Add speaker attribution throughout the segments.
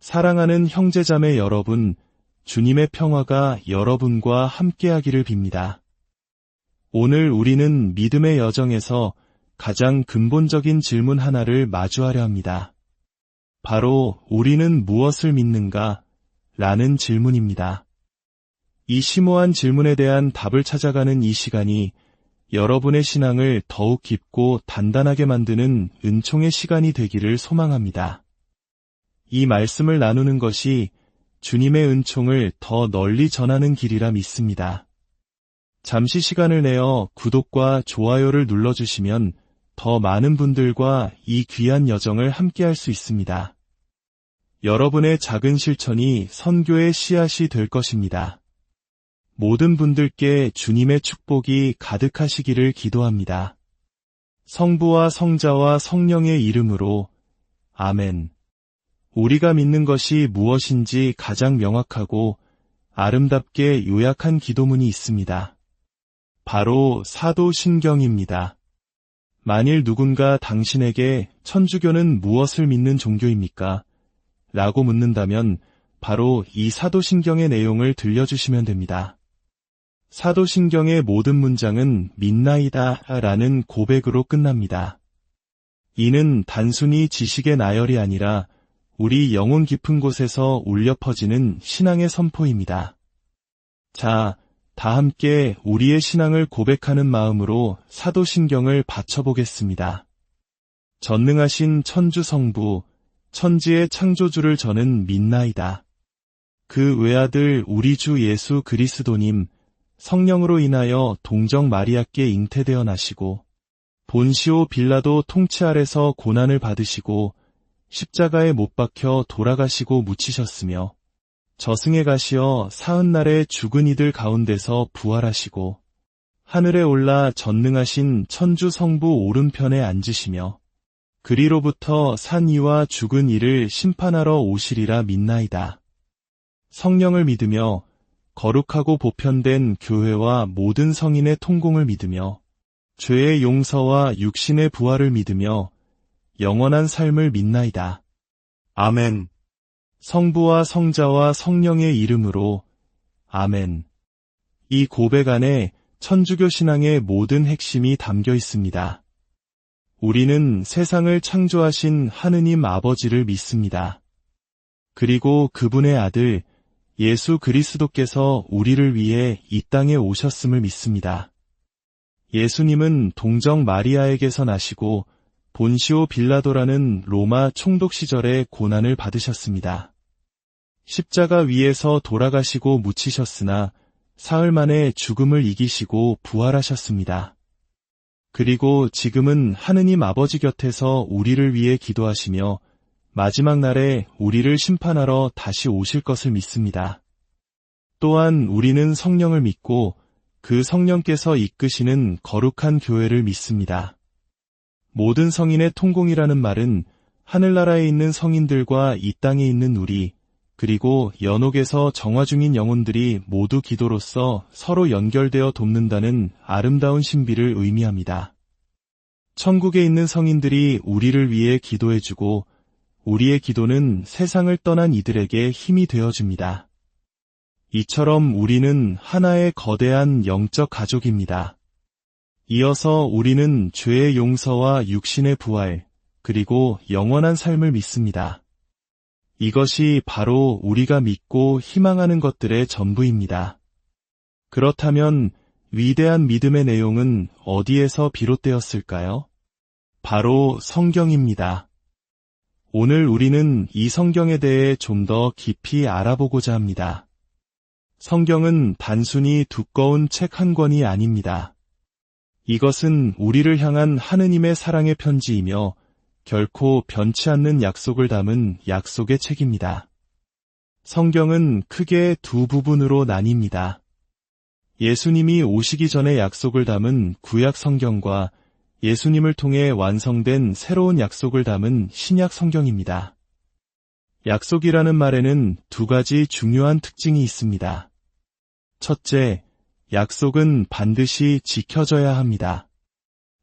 Speaker 1: 사랑하는 형제자매 여러분, 주님의 평화가 여러분과 함께하기를 빕니다. 오늘 우리는 믿음의 여정에서 가장 근본적인 질문 하나를 마주하려 합니다. 바로 우리는 무엇을 믿는가? 라는 질문입니다. 이 심오한 질문에 대한 답을 찾아가는 이 시간이 여러분의 신앙을 더욱 깊고 단단하게 만드는 은총의 시간이 되기를 소망합니다. 이 말씀을 나누는 것이 주님의 은총을 더 널리 전하는 길이라 믿습니다. 잠시 시간을 내어 구독과 좋아요를 눌러주시면 더 많은 분들과 이 귀한 여정을 함께할 수 있습니다. 여러분의 작은 실천이 선교의 씨앗이 될 것입니다. 모든 분들께 주님의 축복이 가득하시기를 기도합니다. 성부와 성자와 성령의 이름으로 아멘. 우리가 믿는 것이 무엇인지 가장 명확하고 아름답게 요약한 기도문이 있습니다. 바로 사도신경입니다. 만일 누군가 당신에게 천주교는 무엇을 믿는 종교입니까? 라고 묻는다면 바로 이 사도신경의 내용을 들려주시면 됩니다. 사도신경의 모든 문장은 믿나이다 라는 고백으로 끝납니다. 이는 단순히 지식의 나열이 아니라 우리 영혼 깊은 곳에서 울려 퍼지는 신앙의 선포입니다. 자, 다 함께 우리의 신앙을 고백하는 마음으로 사도신경을 바쳐보겠습니다. 전능하신 천주성부, 천지의 창조주를 저는 믿나이다. 그 외아들 우리 주 예수 그리스도님, 성령으로 인하여 동정 마리아께 잉태되어 나시고 본시오 빌라도 통치 아래서 고난을 받으시고 십자가에 못 박혀 돌아가시고 묻히셨으며 저승에 가시어 사흔날에 죽은 이들 가운데서 부활하시고 하늘에 올라 전능하신 천주 성부 오른편에 앉으시며 그리로부터 산 이와 죽은 이를 심판하러 오시리라 믿나이다. 성령을 믿으며 거룩하고 보편된 교회와 모든 성인의 통공을 믿으며 죄의 용서와 육신의 부활을 믿으며 영원한 삶을 믿나이다. 아멘. 성부와 성자와 성령의 이름으로 아멘. 이 고백 안에 천주교 신앙의 모든 핵심이 담겨 있습니다. 우리는 세상을 창조하신 하느님 아버지를 믿습니다. 그리고 그분의 아들 예수 그리스도께서 우리를 위해 이 땅에 오셨음을 믿습니다. 예수님은 동정 마리아에게서 나시고 본시오 빌라도라는 로마 총독 시절에 고난을 받으셨습니다. 십자가 위에서 돌아가시고 묻히셨으나 사흘 만에 죽음을 이기시고 부활하셨습니다. 그리고 지금은 하느님 아버지 곁에서 우리를 위해 기도하시며 마지막 날에 우리를 심판하러 다시 오실 것을 믿습니다. 또한 우리는 성령을 믿고 그 성령께서 이끄시는 거룩한 교회를 믿습니다. 모든 성인의 통공이라는 말은 하늘나라에 있는 성인들과 이 땅에 있는 우리, 그리고 연옥에서 정화 중인 영혼들이 모두 기도로서 서로 연결되어 돕는다는 아름다운 신비를 의미합니다. 천국에 있는 성인들이 우리를 위해 기도해주고 우리의 기도는 세상을 떠난 이들에게 힘이 되어줍니다. 이처럼 우리는 하나의 거대한 영적 가족입니다. 이어서 우리는 죄의 용서와 육신의 부활, 그리고 영원한 삶을 믿습니다. 이것이 바로 우리가 믿고 희망하는 것들의 전부입니다. 그렇다면 위대한 믿음의 내용은 어디에서 비롯되었을까요? 바로 성경입니다. 오늘 우리는 이 성경에 대해 좀 더 깊이 알아보고자 합니다. 성경은 단순히 두꺼운 책 한 권이 아닙니다. 이것은 우리를 향한 하느님의 사랑의 편지이며 결코 변치 않는 약속을 담은 약속의 책입니다. 성경은 크게 두 부분으로 나뉩니다. 예수님이 오시기 전에 약속을 담은 구약 성경과 예수님을 통해 완성된 새로운 약속을 담은 신약 성경입니다. 약속이라는 말에는 두 가지 중요한 특징이 있습니다. 첫째, 약속은 반드시 지켜져야 합니다.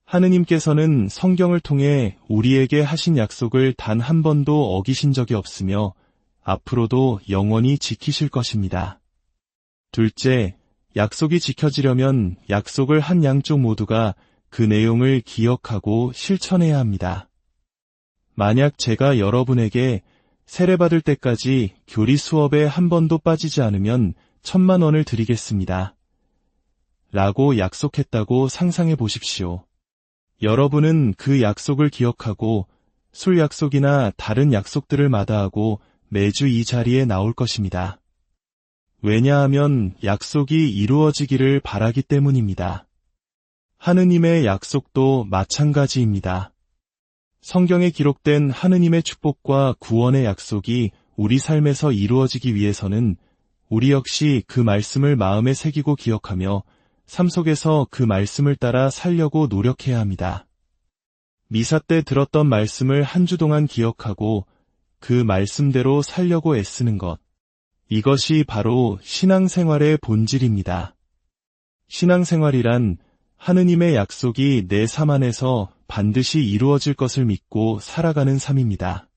Speaker 1: 하느님께서는 성경을 통해 우리에게 하신 약속을 단 한 번도 어기신 적이 없으며 앞으로도 영원히 지키실 것입니다. 둘째, 약속이 지켜지려면 약속을 한 양쪽 모두가 그 내용을 기억하고 실천해야 합니다. 만약 제가 여러분에게 세례받을 때까지 교리 수업에 한 번도 빠지지 않으면 1,000만 원을 드리겠습니다. 라고 약속했다고 상상해 보십시오. 여러분은 그 약속을 기억하고 술 약속이나 다른 약속들을 마다하고 매주 이 자리에 나올 것입니다. 왜냐하면 약속이 이루어지기를 바라기 때문입니다. 하느님의 약속도 마찬가지입니다. 성경에 기록된 하느님의 축복과 구원의 약속이 우리 삶에서 이루어지기 위해서는 우리 역시 그 말씀을 마음에 새기고 기억하며 삶 속에서 그 말씀을 따라 살려고 노력해야 합니다. 미사 때 들었던 말씀을 한 주 동안 기억하고 그 말씀대로 살려고 애쓰는 것. 이것이 바로 신앙생활의 본질입니다. 신앙생활이란 하느님의 약속이 내 삶 안에서 반드시 이루어질 것을 믿고 살아가는 삶입니다.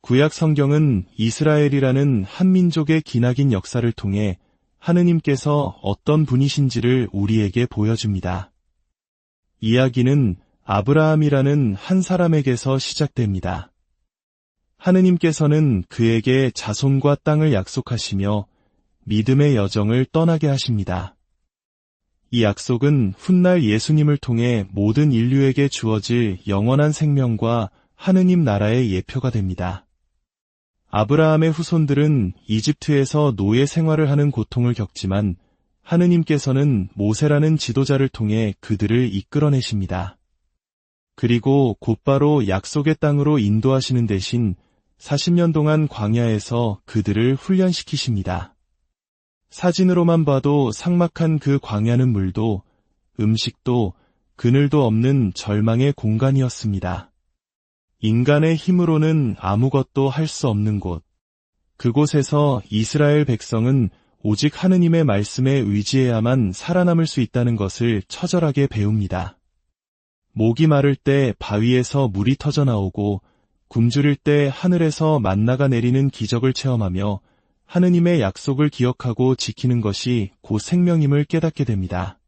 Speaker 1: 구약 성경은 이스라엘이라는 한 민족의 기나긴 역사를 통해 하느님께서 어떤 분이신지를 우리에게 보여줍니다. 이야기는 아브라함이라는 한 사람에게서 시작됩니다. 하느님께서는 그에게 자손과 땅을 약속하시며 믿음의 여정을 떠나게 하십니다. 이 약속은 훗날 예수님을 통해 모든 인류에게 주어질 영원한 생명과 하느님 나라의 예표가 됩니다. 아브라함의 후손들은 이집트에서 노예 생활을 하는 고통을 겪지만 하느님께서는 모세라는 지도자를 통해 그들을 이끌어내십니다. 그리고 곧바로 약속의 땅으로 인도하시는 대신 40년 동안 광야에서 그들을 훈련시키십니다. 사진으로만 봐도 삭막한 그 광야는 물도, 음식도, 그늘도 없는 절망의 공간이었습니다. 인간의 힘으로는 아무것도 할 수 없는 곳. 그곳에서 이스라엘 백성은 오직 하느님의 말씀에 의지해야만 살아남을 수 있다는 것을 처절하게 배웁니다. 목이 마를 때 바위에서 물이 터져나오고 굶주릴 때 하늘에서 만나가 내리는 기적을 체험하며 하느님의 약속을 기억하고 지키는 것이 곧 생명임을 깨닫게 됩니다.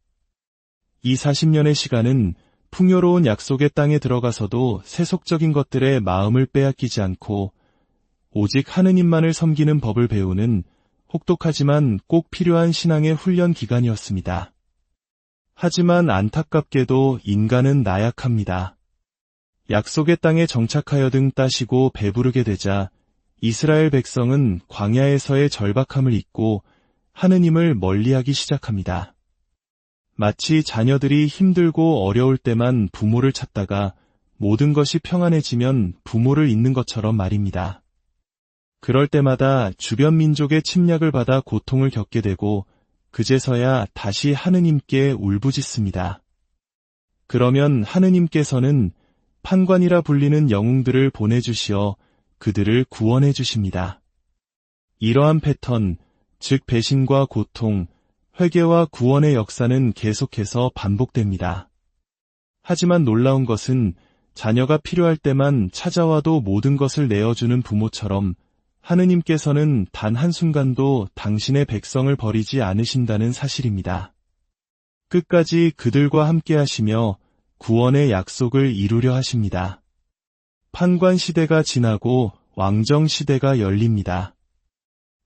Speaker 1: 이 40년의 시간은 풍요로운 약속의 땅에 들어가서도 세속적인 것들에 마음을 빼앗기지 않고 오직 하느님만을 섬기는 법을 배우는 혹독하지만 꼭 필요한 신앙의 훈련 기간이었습니다. 하지만 안타깝게도 인간은 나약합니다. 약속의 땅에 정착하여 등 따시고 배부르게 되자 이스라엘 백성은 광야에서의 절박함을 잊고 하느님을 멀리하기 시작합니다. 마치 자녀들이 힘들고 어려울 때만 부모를 찾다가 모든 것이 평안해지면 부모를 잊는 것처럼 말입니다. 그럴 때마다 주변 민족의 침략을 받아 고통을 겪게 되고 그제서야 다시 하느님께 울부짖습니다. 그러면 하느님께서는 판관이라 불리는 영웅들을 보내주시어 그들을 구원해 주십니다. 이러한 패턴, 즉 배신과 고통, 회개와 구원의 역사는 계속해서 반복됩니다. 하지만 놀라운 것은 자녀가 필요할 때만 찾아와도 모든 것을 내어주는 부모처럼 하느님께서는 단 한순간도 당신의 백성을 버리지 않으신다는 사실입니다. 끝까지 그들과 함께 하시며 구원의 약속을 이루려 하십니다. 판관 시대가 지나고 왕정 시대가 열립니다.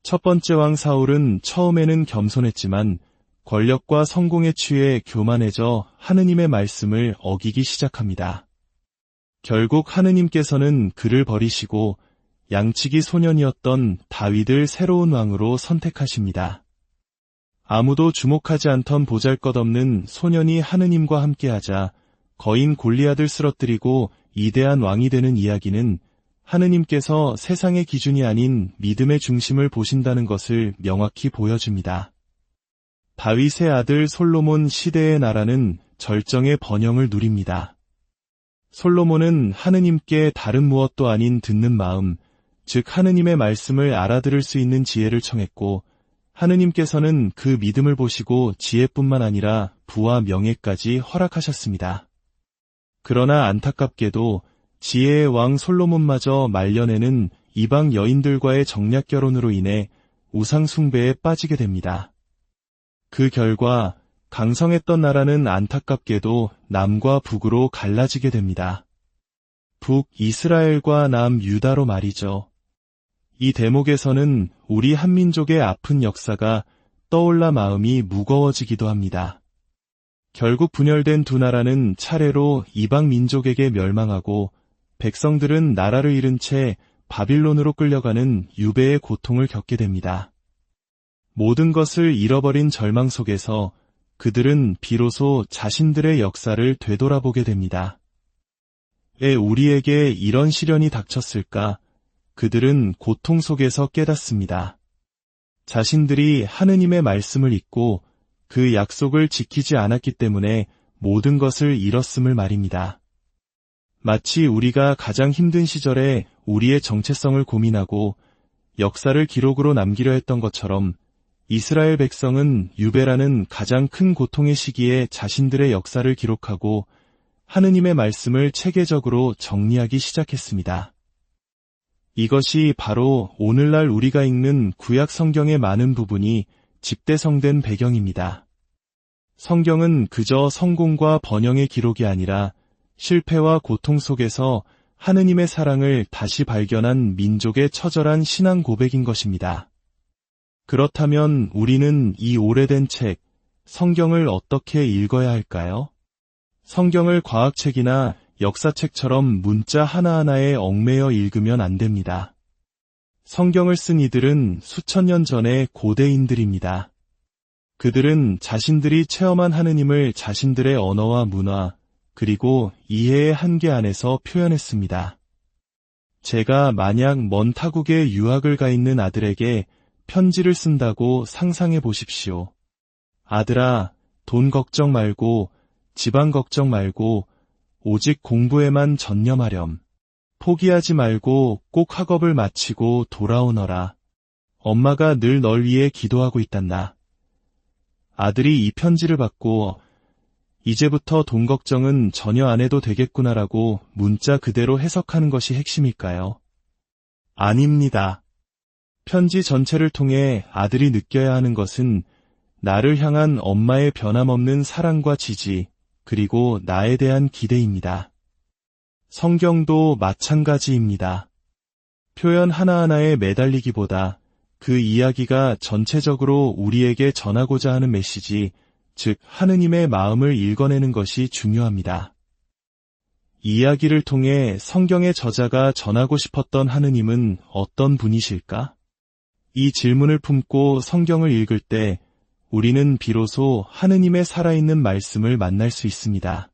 Speaker 1: 첫 번째 왕 사울은 처음에는 겸손했지만 권력과 성공에 취해 교만해져 하느님의 말씀을 어기기 시작합니다. 결국 하느님께서는 그를 버리시고 양치기 소년이었던 다윗을 새로운 왕으로 선택하십니다. 아무도 주목하지 않던 보잘것없는 소년이 하느님과 함께하자 거인 골리앗을 쓰러뜨리고 위대한 왕이 되는 이야기는 하느님께서 세상의 기준이 아닌 믿음의 중심을 보신다는 것을 명확히 보여줍니다. 다윗의 아들 솔로몬 시대의 나라는 절정의 번영을 누립니다. 솔로몬은 하느님께 다른 무엇도 아닌 듣는 마음, 즉 하느님의 말씀을 알아들을 수 있는 지혜를 청했고 하느님께서는 그 믿음을 보시고 지혜뿐만 아니라 부와 명예까지 허락하셨습니다. 그러나 안타깝게도 지혜의 왕 솔로몬마저 말년에는 이방 여인들과의 정략 결혼으로 인해 우상 숭배에 빠지게 됩니다. 그 결과 강성했던 나라는 안타깝게도 남과 북으로 갈라지게 됩니다. 북이스라엘과 남유다로 말이죠. 이 대목에서는 우리 한민족의 아픈 역사가 떠올라 마음이 무거워지기도 합니다. 결국 분열된 두 나라는 차례로 이방 민족에게 멸망하고 백성들은 나라를 잃은 채 바빌론으로 끌려가는 유배의 고통을 겪게 됩니다. 모든 것을 잃어버린 절망 속에서 그들은 비로소 자신들의 역사를 되돌아보게 됩니다. 왜 우리에게 이런 시련이 닥쳤을까? 그들은 고통 속에서 깨닫습니다. 자신들이 하느님의 말씀을 잊고 그 약속을 지키지 않았기 때문에 모든 것을 잃었음을 말입니다. 마치 우리가 가장 힘든 시절에 우리의 정체성을 고민하고 역사를 기록으로 남기려 했던 것처럼 이스라엘 백성은 유배라는 가장 큰 고통의 시기에 자신들의 역사를 기록하고 하느님의 말씀을 체계적으로 정리하기 시작했습니다. 이것이 바로 오늘날 우리가 읽는 구약 성경의 많은 부분이 집대성된 배경입니다. 성경은 그저 성공과 번영의 기록이 아니라 실패와 고통 속에서 하느님의 사랑을 다시 발견한 민족의 처절한 신앙 고백인 것입니다. 그렇다면 우리는 이 오래된 책, 성경을 어떻게 읽어야 할까요? 성경을 과학책이나 역사책처럼 문자 하나하나에 얽매여 읽으면 안 됩니다. 성경을 쓴 이들은 수천 년 전의 고대인들입니다. 그들은 자신들이 체험한 하느님을 자신들의 언어와 문화, 그리고 이해의 한계 안에서 표현했습니다. 제가 만약 먼 타국에 유학을 가 있는 아들에게 편지를 쓴다고 상상해 보십시오. 아들아, 돈 걱정 말고, 집안 걱정 말고, 오직 공부에만 전념하렴. 포기하지 말고 꼭 학업을 마치고 돌아오너라. 엄마가 늘 널 위해 기도하고 있단다. 아들이 이 편지를 받고 이제부터 돈 걱정은 전혀 안 해도 되겠구나라고 문자 그대로 해석하는 것이 핵심일까요? 아닙니다. 편지 전체를 통해 아들이 느껴야 하는 것은 나를 향한 엄마의 변함없는 사랑과 지지, 그리고 나에 대한 기대입니다. 성경도 마찬가지입니다. 표현 하나하나에 매달리기보다 그 이야기가 전체적으로 우리에게 전하고자 하는 메시지, 즉 하느님의 마음을 읽어내는 것이 중요합니다. 이야기를 통해 성경의 저자가 전하고 싶었던 하느님은 어떤 분이실까? 이 질문을 품고 성경을 읽을 때 우리는 비로소 하느님의 살아있는 말씀을 만날 수 있습니다.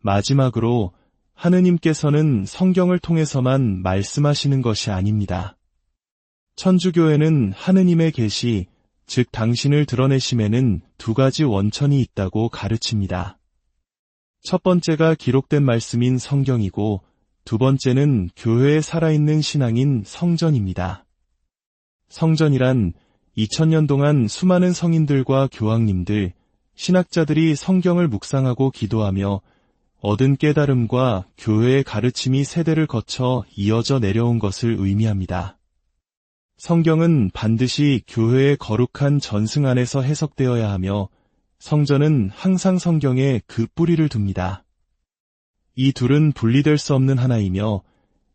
Speaker 1: 마지막으로 하느님께서는 성경을 통해서만 말씀하시는 것이 아닙니다. 천주교에는 하느님의 계시, 즉 당신을 드러내심에는 두 가지 원천이 있다고 가르칩니다. 첫 번째가 기록된 말씀인 성경이고 두 번째는 교회에 살아있는 신앙인 성전입니다. 성전이란 2000년 동안 수많은 성인들과 교황님들, 신학자들이 성경을 묵상하고 기도하며 얻은 깨달음과 교회의 가르침이 세대를 거쳐 이어져 내려온 것을 의미합니다. 성경은 반드시 교회의 거룩한 전승 안에서 해석되어야 하며 성전은 항상 성경에 그 뿌리를 둡니다. 이 둘은 분리될 수 없는 하나이며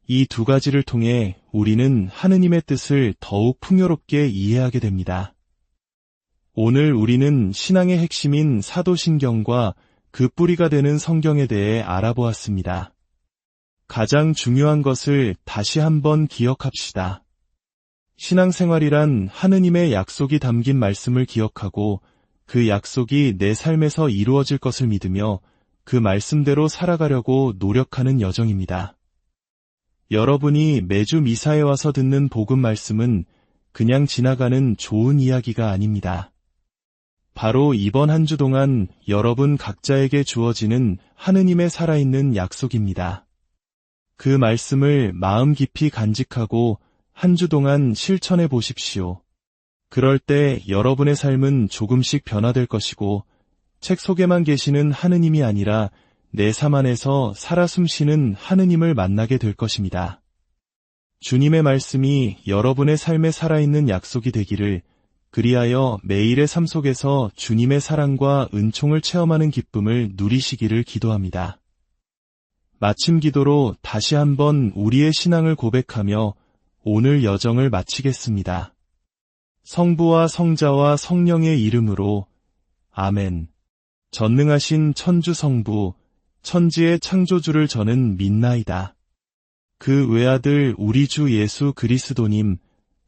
Speaker 1: 이 두 가지를 통해 우리는 하느님의 뜻을 더욱 풍요롭게 이해하게 됩니다. 오늘 우리는 신앙의 핵심인 사도신경과 그 뿌리가 되는 성경에 대해 알아보았습니다. 가장 중요한 것을 다시 한번 기억합시다. 신앙생활이란 하느님의 약속이 담긴 말씀을 기억하고 그 약속이 내 삶에서 이루어질 것을 믿으며 그 말씀대로 살아가려고 노력하는 여정입니다. 여러분이 매주 미사에 와서 듣는 복음 말씀은 그냥 지나가는 좋은 이야기가 아닙니다. 바로 이번 한 주 동안 여러분 각자에게 주어지는 하느님의 살아있는 약속입니다. 그 말씀을 마음 깊이 간직하고 한 주 동안 실천해 보십시오. 그럴 때 여러분의 삶은 조금씩 변화될 것이고 책 속에만 계시는 하느님이 아니라 내 삶 안에서 살아 숨쉬는 하느님을 만나게 될 것입니다. 주님의 말씀이 여러분의 삶에 살아있는 약속이 되기를, 그리하여 매일의 삶 속에서 주님의 사랑과 은총을 체험하는 기쁨을 누리시기를 기도합니다. 마침 기도로 다시 한번 우리의 신앙을 고백하며 오늘 여정을 마치겠습니다. 성부와 성자와 성령의 이름으로 아멘. 전능하신 천주 성부, 천지의 창조주를 저는 믿나이다. 그 외아들 우리 주 예수 그리스도님,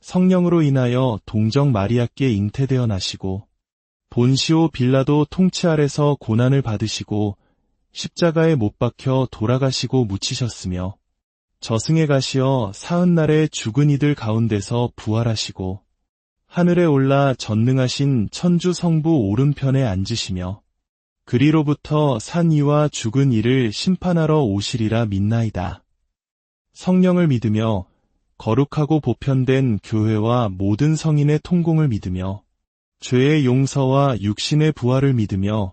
Speaker 1: 성령으로 인하여 동정 마리아께 잉태되어 나시고 본시오 빌라도 통치 아래서 고난을 받으시고 십자가에 못 박혀 돌아가시고 묻히셨으며 저승에 가시어 사흔날에 죽은 이들 가운데서 부활하시고 하늘에 올라 전능하신 천주 성부 오른편에 앉으시며 그리로부터 산 이와 죽은 이를 심판하러 오시리라 믿나이다. 성령을 믿으며 거룩하고 보편된 교회와 모든 성인의 통공을 믿으며 죄의 용서와 육신의 부활을 믿으며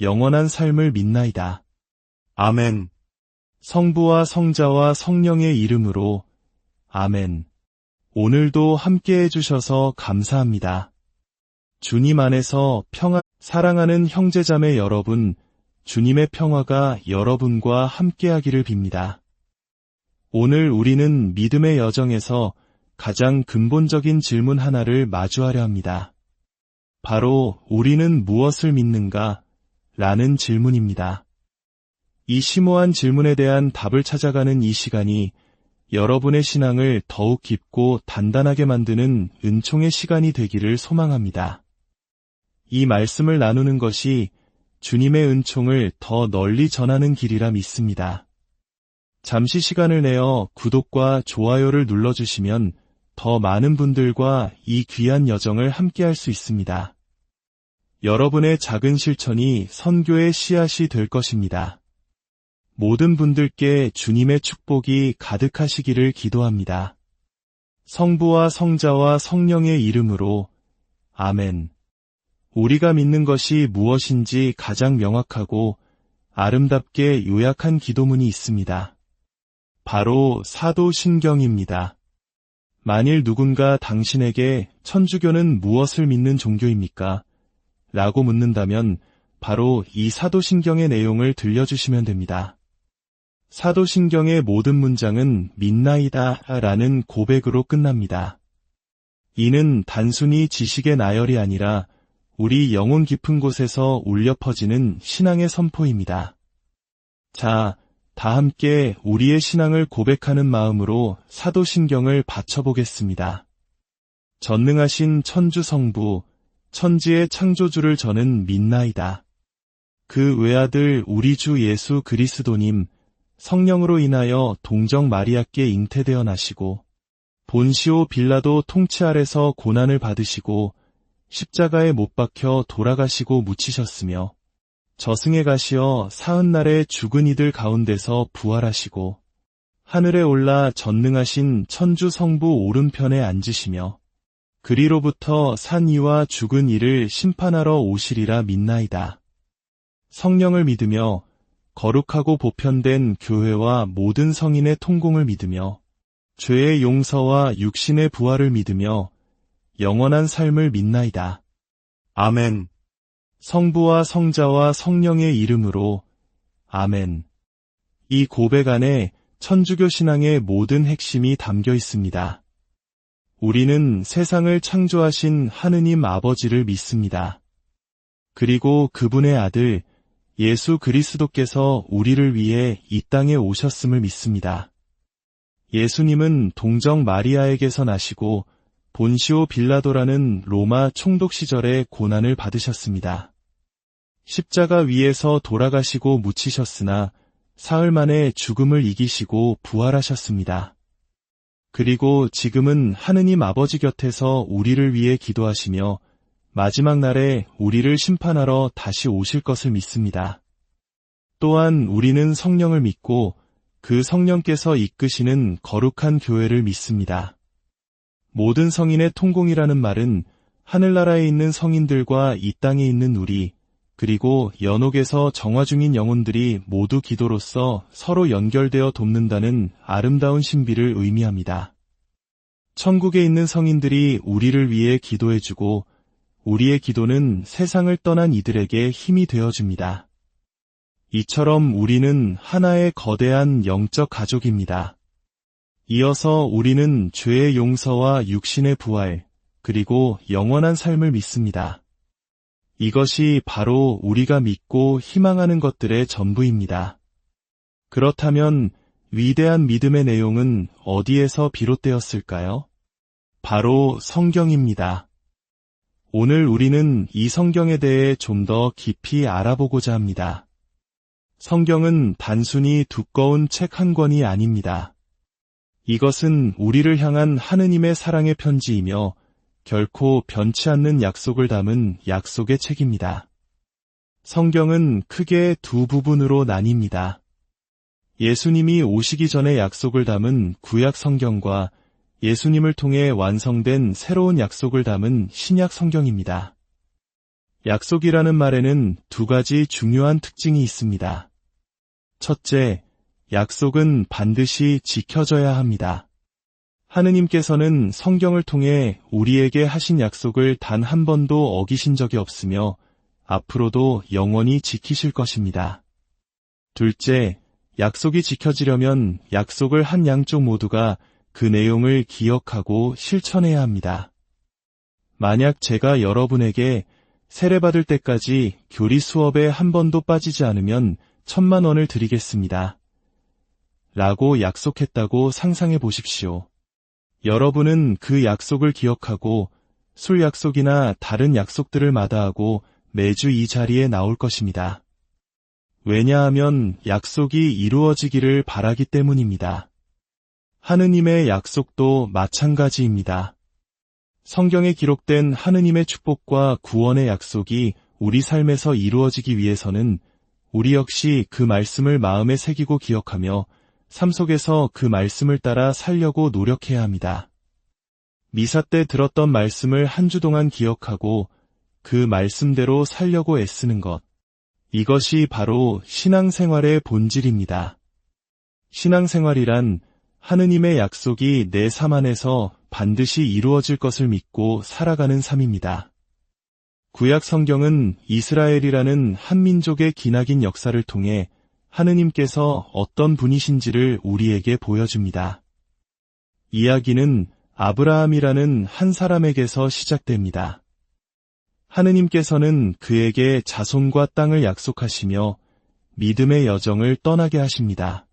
Speaker 1: 영원한 삶을 믿나이다. 아멘. 성부와 성자와 성령의 이름으로 아멘. 오늘도 함께 해주셔서 감사합니다. 주님 안에서 사랑하는 형제자매 여러분, 주님의 평화가 여러분과 함께하기를 빕니다. 오늘 우리는 믿음의 여정에서 가장 근본적인 질문 하나를 마주하려 합니다. 바로 우리는 무엇을 믿는가? 라는 질문입니다. 이 심오한 질문에 대한 답을 찾아가는 이 시간이 여러분의 신앙을 더욱 깊고 단단하게 만드는 은총의 시간이 되기를 소망합니다. 이 말씀을 나누는 것이 주님의 은총을 더 널리 전하는 길이라 믿습니다. 잠시 시간을 내어 구독과 좋아요를 눌러주시면 더 많은 분들과 이 귀한 여정을 함께할 수 있습니다. 여러분의 작은 실천이 선교의 씨앗이 될 것입니다. 모든 분들께 주님의 축복이 가득하시기를 기도합니다. 성부와 성자와 성령의 이름으로 아멘. 우리가 믿는 것이 무엇인지 가장 명확하고 아름답게 요약한 기도문이 있습니다. 바로 사도신경입니다. 만일 누군가 당신에게 천주교는 무엇을 믿는 종교입니까? 라고 묻는다면 바로 이 사도신경의 내용을 들려주시면 됩니다. 사도신경의 모든 문장은 믿나이다 라는 고백으로 끝납니다. 이는 단순히 지식의 나열이 아니라 우리 영혼 깊은 곳에서 울려 퍼지는 신앙의 선포입니다. 자, 다 함께 우리의 신앙을 고백하는 마음으로 사도신경을 바쳐보겠습니다. 전능하신 천주 성부, 천지의 창조주를 저는 믿나이다. 그 외아들 우리 주 예수 그리스도님, 성령으로 인하여 동정 마리아께 잉태되어 나시고 본시오 빌라도 통치 아래서 고난을 받으시고 십자가에 못 박혀 돌아가시고 묻히셨으며 저승에 가시어 사흔날에 죽은 이들 가운데서 부활하시고 하늘에 올라 전능하신 천주 성부 오른편에 앉으시며 그리로부터 산 이와 죽은 이를 심판하러 오시리라 믿나이다. 성령을 믿으며 거룩하고 보편된 교회와 모든 성인의 통공을 믿으며 죄의 용서와 육신의 부활을 믿으며 영원한 삶을 믿나이다. 아멘. 성부와 성자와 성령의 이름으로 아멘. 이 고백 안에 천주교 신앙의 모든 핵심이 담겨 있습니다. 우리는 세상을 창조하신 하느님 아버지를 믿습니다. 그리고 그분의 아들 예수 그리스도께서 우리를 위해 이 땅에 오셨음을 믿습니다. 예수님은 동정 마리아에게서 나시고 본시오 빌라도라는 로마 총독 시절에 고난을 받으셨습니다. 십자가 위에서 돌아가시고 묻히셨으나 사흘 만에 죽음을 이기시고 부활하셨습니다. 그리고 지금은 하느님 아버지 곁에서 우리를 위해 기도하시며 마지막 날에 우리를 심판하러 다시 오실 것을 믿습니다. 또한 우리는 성령을 믿고 그 성령께서 이끄시는 거룩한 교회를 믿습니다. 모든 성인의 통공이라는 말은 하늘나라에 있는 성인들과 이 땅에 있는 우리, 그리고 연옥에서 정화 중인 영혼들이 모두 기도로서 서로 연결되어 돕는다는 아름다운 신비를 의미합니다. 천국에 있는 성인들이 우리를 위해 기도해주고 우리의 기도는 세상을 떠난 이들에게 힘이 되어줍니다. 이처럼 우리는 하나의 거대한 영적 가족입니다. 이어서 우리는 죄의 용서와 육신의 부활, 그리고 영원한 삶을 믿습니다. 이것이 바로 우리가 믿고 희망하는 것들의 전부입니다. 그렇다면 위대한 믿음의 내용은 어디에서 비롯되었을까요? 바로 성경입니다. 오늘 우리는 이 성경에 대해 좀 더 깊이 알아보고자 합니다. 성경은 단순히 두꺼운 책 한 권이 아닙니다. 이것은 우리를 향한 하느님의 사랑의 편지이며 결코 변치 않는 약속을 담은 약속의 책입니다. 성경은 크게 두 부분으로 나뉩니다. 예수님이 오시기 전에 약속을 담은 구약 성경과 예수님을 통해 완성된 새로운 약속을 담은 신약 성경입니다. 약속이라는 말에는 두 가지 중요한 특징이 있습니다. 첫째, 약속은 반드시 지켜져야 합니다. 하느님께서는 성경을 통해 우리에게 하신 약속을 단 한 번도 어기신 적이 없으며 앞으로도 영원히 지키실 것입니다. 둘째, 약속이 지켜지려면 약속을 한 양쪽 모두가 그 내용을 기억하고 실천해야 합니다. 만약 제가 여러분에게 세례받을 때까지 교리 수업에 한 번도 빠지지 않으면 1,000만 원을 드리겠습니다. 라고 약속했다고 상상해 보십시오. 여러분은 그 약속을 기억하고 술 약속이나 다른 약속들을 마다하고 매주 이 자리에 나올 것입니다. 왜냐하면 약속이 이루어지기를 바라기 때문입니다. 하느님의 약속도 마찬가지입니다. 성경에 기록된 하느님의 축복과 구원의 약속이 우리 삶에서 이루어지기 위해서는 우리 역시 그 말씀을 마음에 새기고 기억하며 삶 속에서 그 말씀을 따라 살려고 노력해야 합니다. 미사 때 들었던 말씀을 한 주 동안 기억하고 그 말씀대로 살려고 애쓰는 것. 이것이 바로 신앙생활의 본질입니다. 신앙생활이란 하느님의 약속이 내 삶 안에서 반드시 이루어질 것을 믿고 살아가는 삶입니다. 구약 성경은 이스라엘이라는 한 민족의 기나긴 역사를 통해 하느님께서 어떤 분이신지를 우리에게 보여줍니다. 이야기는 아브라함이라는 한 사람에게서 시작됩니다. 하느님께서는 그에게 자손과 땅을 약속하시며 믿음의 여정을 떠나게 하십니다.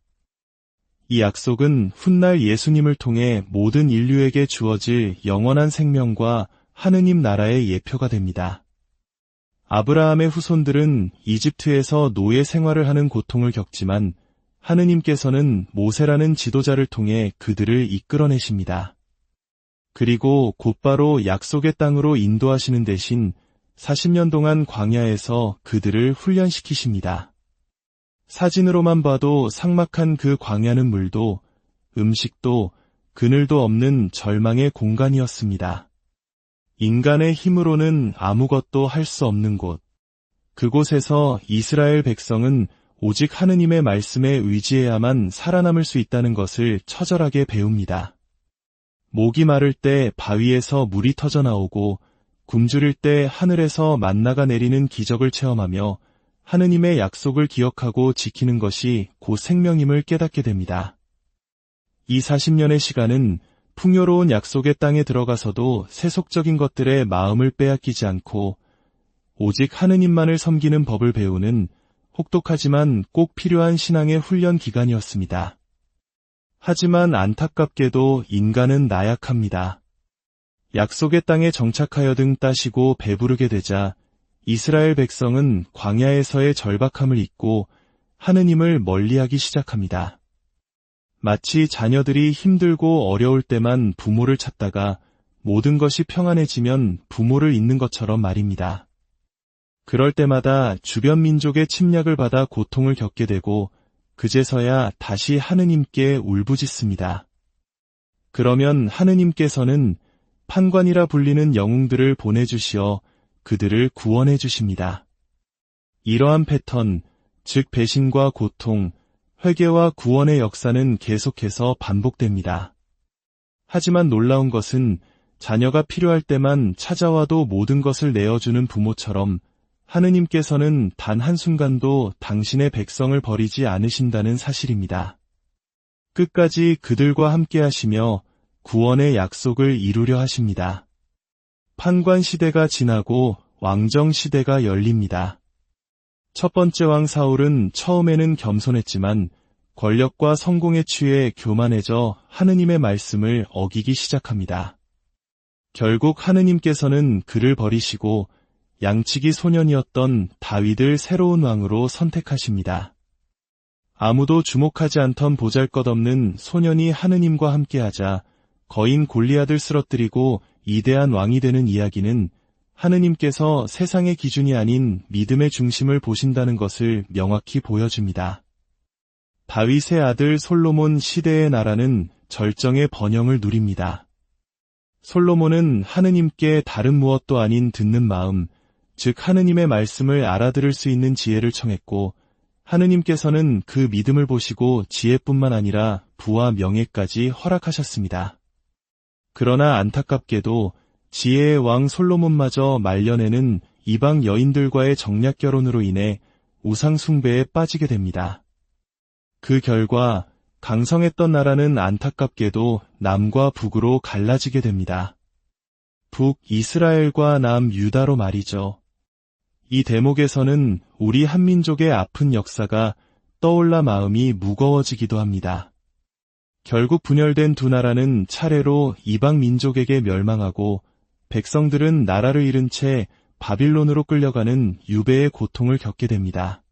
Speaker 1: 이 약속은 훗날 예수님을 통해 모든 인류에게 주어질 영원한 생명과 하느님 나라의 예표가 됩니다. 아브라함의 후손들은 이집트에서 노예 생활을 하는 고통을 겪지만 하느님께서는 모세라는 지도자를 통해 그들을 이끌어내십니다. 그리고 곧바로 약속의 땅으로 인도하시는 대신 40년 동안 광야에서 그들을 훈련시키십니다. 사진으로만 봐도 삭막한 그 광야는 물도 음식도 그늘도 없는 절망의 공간이었습니다. 인간의 힘으로는 아무것도 할 수 없는 곳. 그곳에서 이스라엘 백성은 오직 하느님의 말씀에 의지해야만 살아남을 수 있다는 것을 처절하게 배웁니다. 목이 마를 때 바위에서 물이 터져나오고 굶주릴 때 하늘에서 만나가 내리는 기적을 체험하며 하느님의 약속을 기억하고 지키는 것이 곧 생명임을 깨닫게 됩니다. 이 40년의 시간은 풍요로운 약속의 땅에 들어가서도 세속적인 것들에 마음을 빼앗기지 않고 오직 하느님만을 섬기는 법을 배우는 혹독하지만 꼭 필요한 신앙의 훈련 기간이었습니다. 하지만 안타깝게도 인간은 나약합니다. 약속의 땅에 정착하여 등 따시고 배부르게 되자 이스라엘 백성은 광야에서의 절박함을 잊고 하느님을 멀리하기 시작합니다. 마치 자녀들이 힘들고 어려울 때만 부모를 찾다가 모든 것이 평안해지면 부모를 잊는 것처럼 말입니다. 그럴 때마다 주변 민족의 침략을 받아 고통을 겪게 되고 그제서야 다시 하느님께 울부짖습니다. 그러면 하느님께서는 판관이라 불리는 영웅들을 보내주시어 그들을 구원해 주십니다. 이러한 패턴, 즉 배신과 고통, 회개와 구원의 역사는 계속해서 반복됩니다. 하지만 놀라운 것은 자녀가 필요할 때만 찾아와도 모든 것을 내어주는 부모처럼 하느님께서는 단 한순간도 당신의 백성을 버리지 않으신다는 사실입니다. 끝까지 그들과 함께 하시며 구원의 약속을 이루려 하십니다. 판관 시대가 지나고 왕정 시대가 열립니다. 첫 번째 왕 사울은 처음에는 겸손했지만 권력과 성공에 취해 교만해져 하느님의 말씀을 어기기 시작합니다. 결국 하느님께서는 그를 버리시고 양치기 소년이었던 다윗을 새로운 왕으로 선택하십니다. 아무도 주목하지 않던 보잘것없는 소년이 하느님과 함께하자 거인 골리앗을 쓰러뜨리고 위대한 왕이 되는 이야기는 하느님께서 세상의 기준이 아닌 믿음의 중심을 보신다는 것을 명확히 보여줍니다. 다윗의 아들 솔로몬 시대의 나라는 절정의 번영을 누립니다. 솔로몬은 하느님께 다른 무엇도 아닌 듣는 마음, 즉 하느님의 말씀을 알아들을 수 있는 지혜를 청했고 하느님께서는 그 믿음을 보시고 지혜뿐만 아니라 부와 명예까지 허락하셨습니다. 그러나 안타깝게도 지혜의 왕 솔로몬마저 말년에는 이방 여인들과의 정략 결혼으로 인해 우상 숭배에 빠지게 됩니다. 그 결과 강성했던 나라는 안타깝게도 남과 북으로 갈라지게 됩니다. 북 이스라엘과 남 유다로 말이죠. 이 대목에서는 우리 한민족의 아픈 역사가 떠올라 마음이 무거워지기도 합니다. 결국 분열된 두 나라는 차례로 이방 민족에게 멸망하고 백성들은 나라를 잃은 채 바빌론으로 끌려가는 유배의 고통을 겪게 됩니다.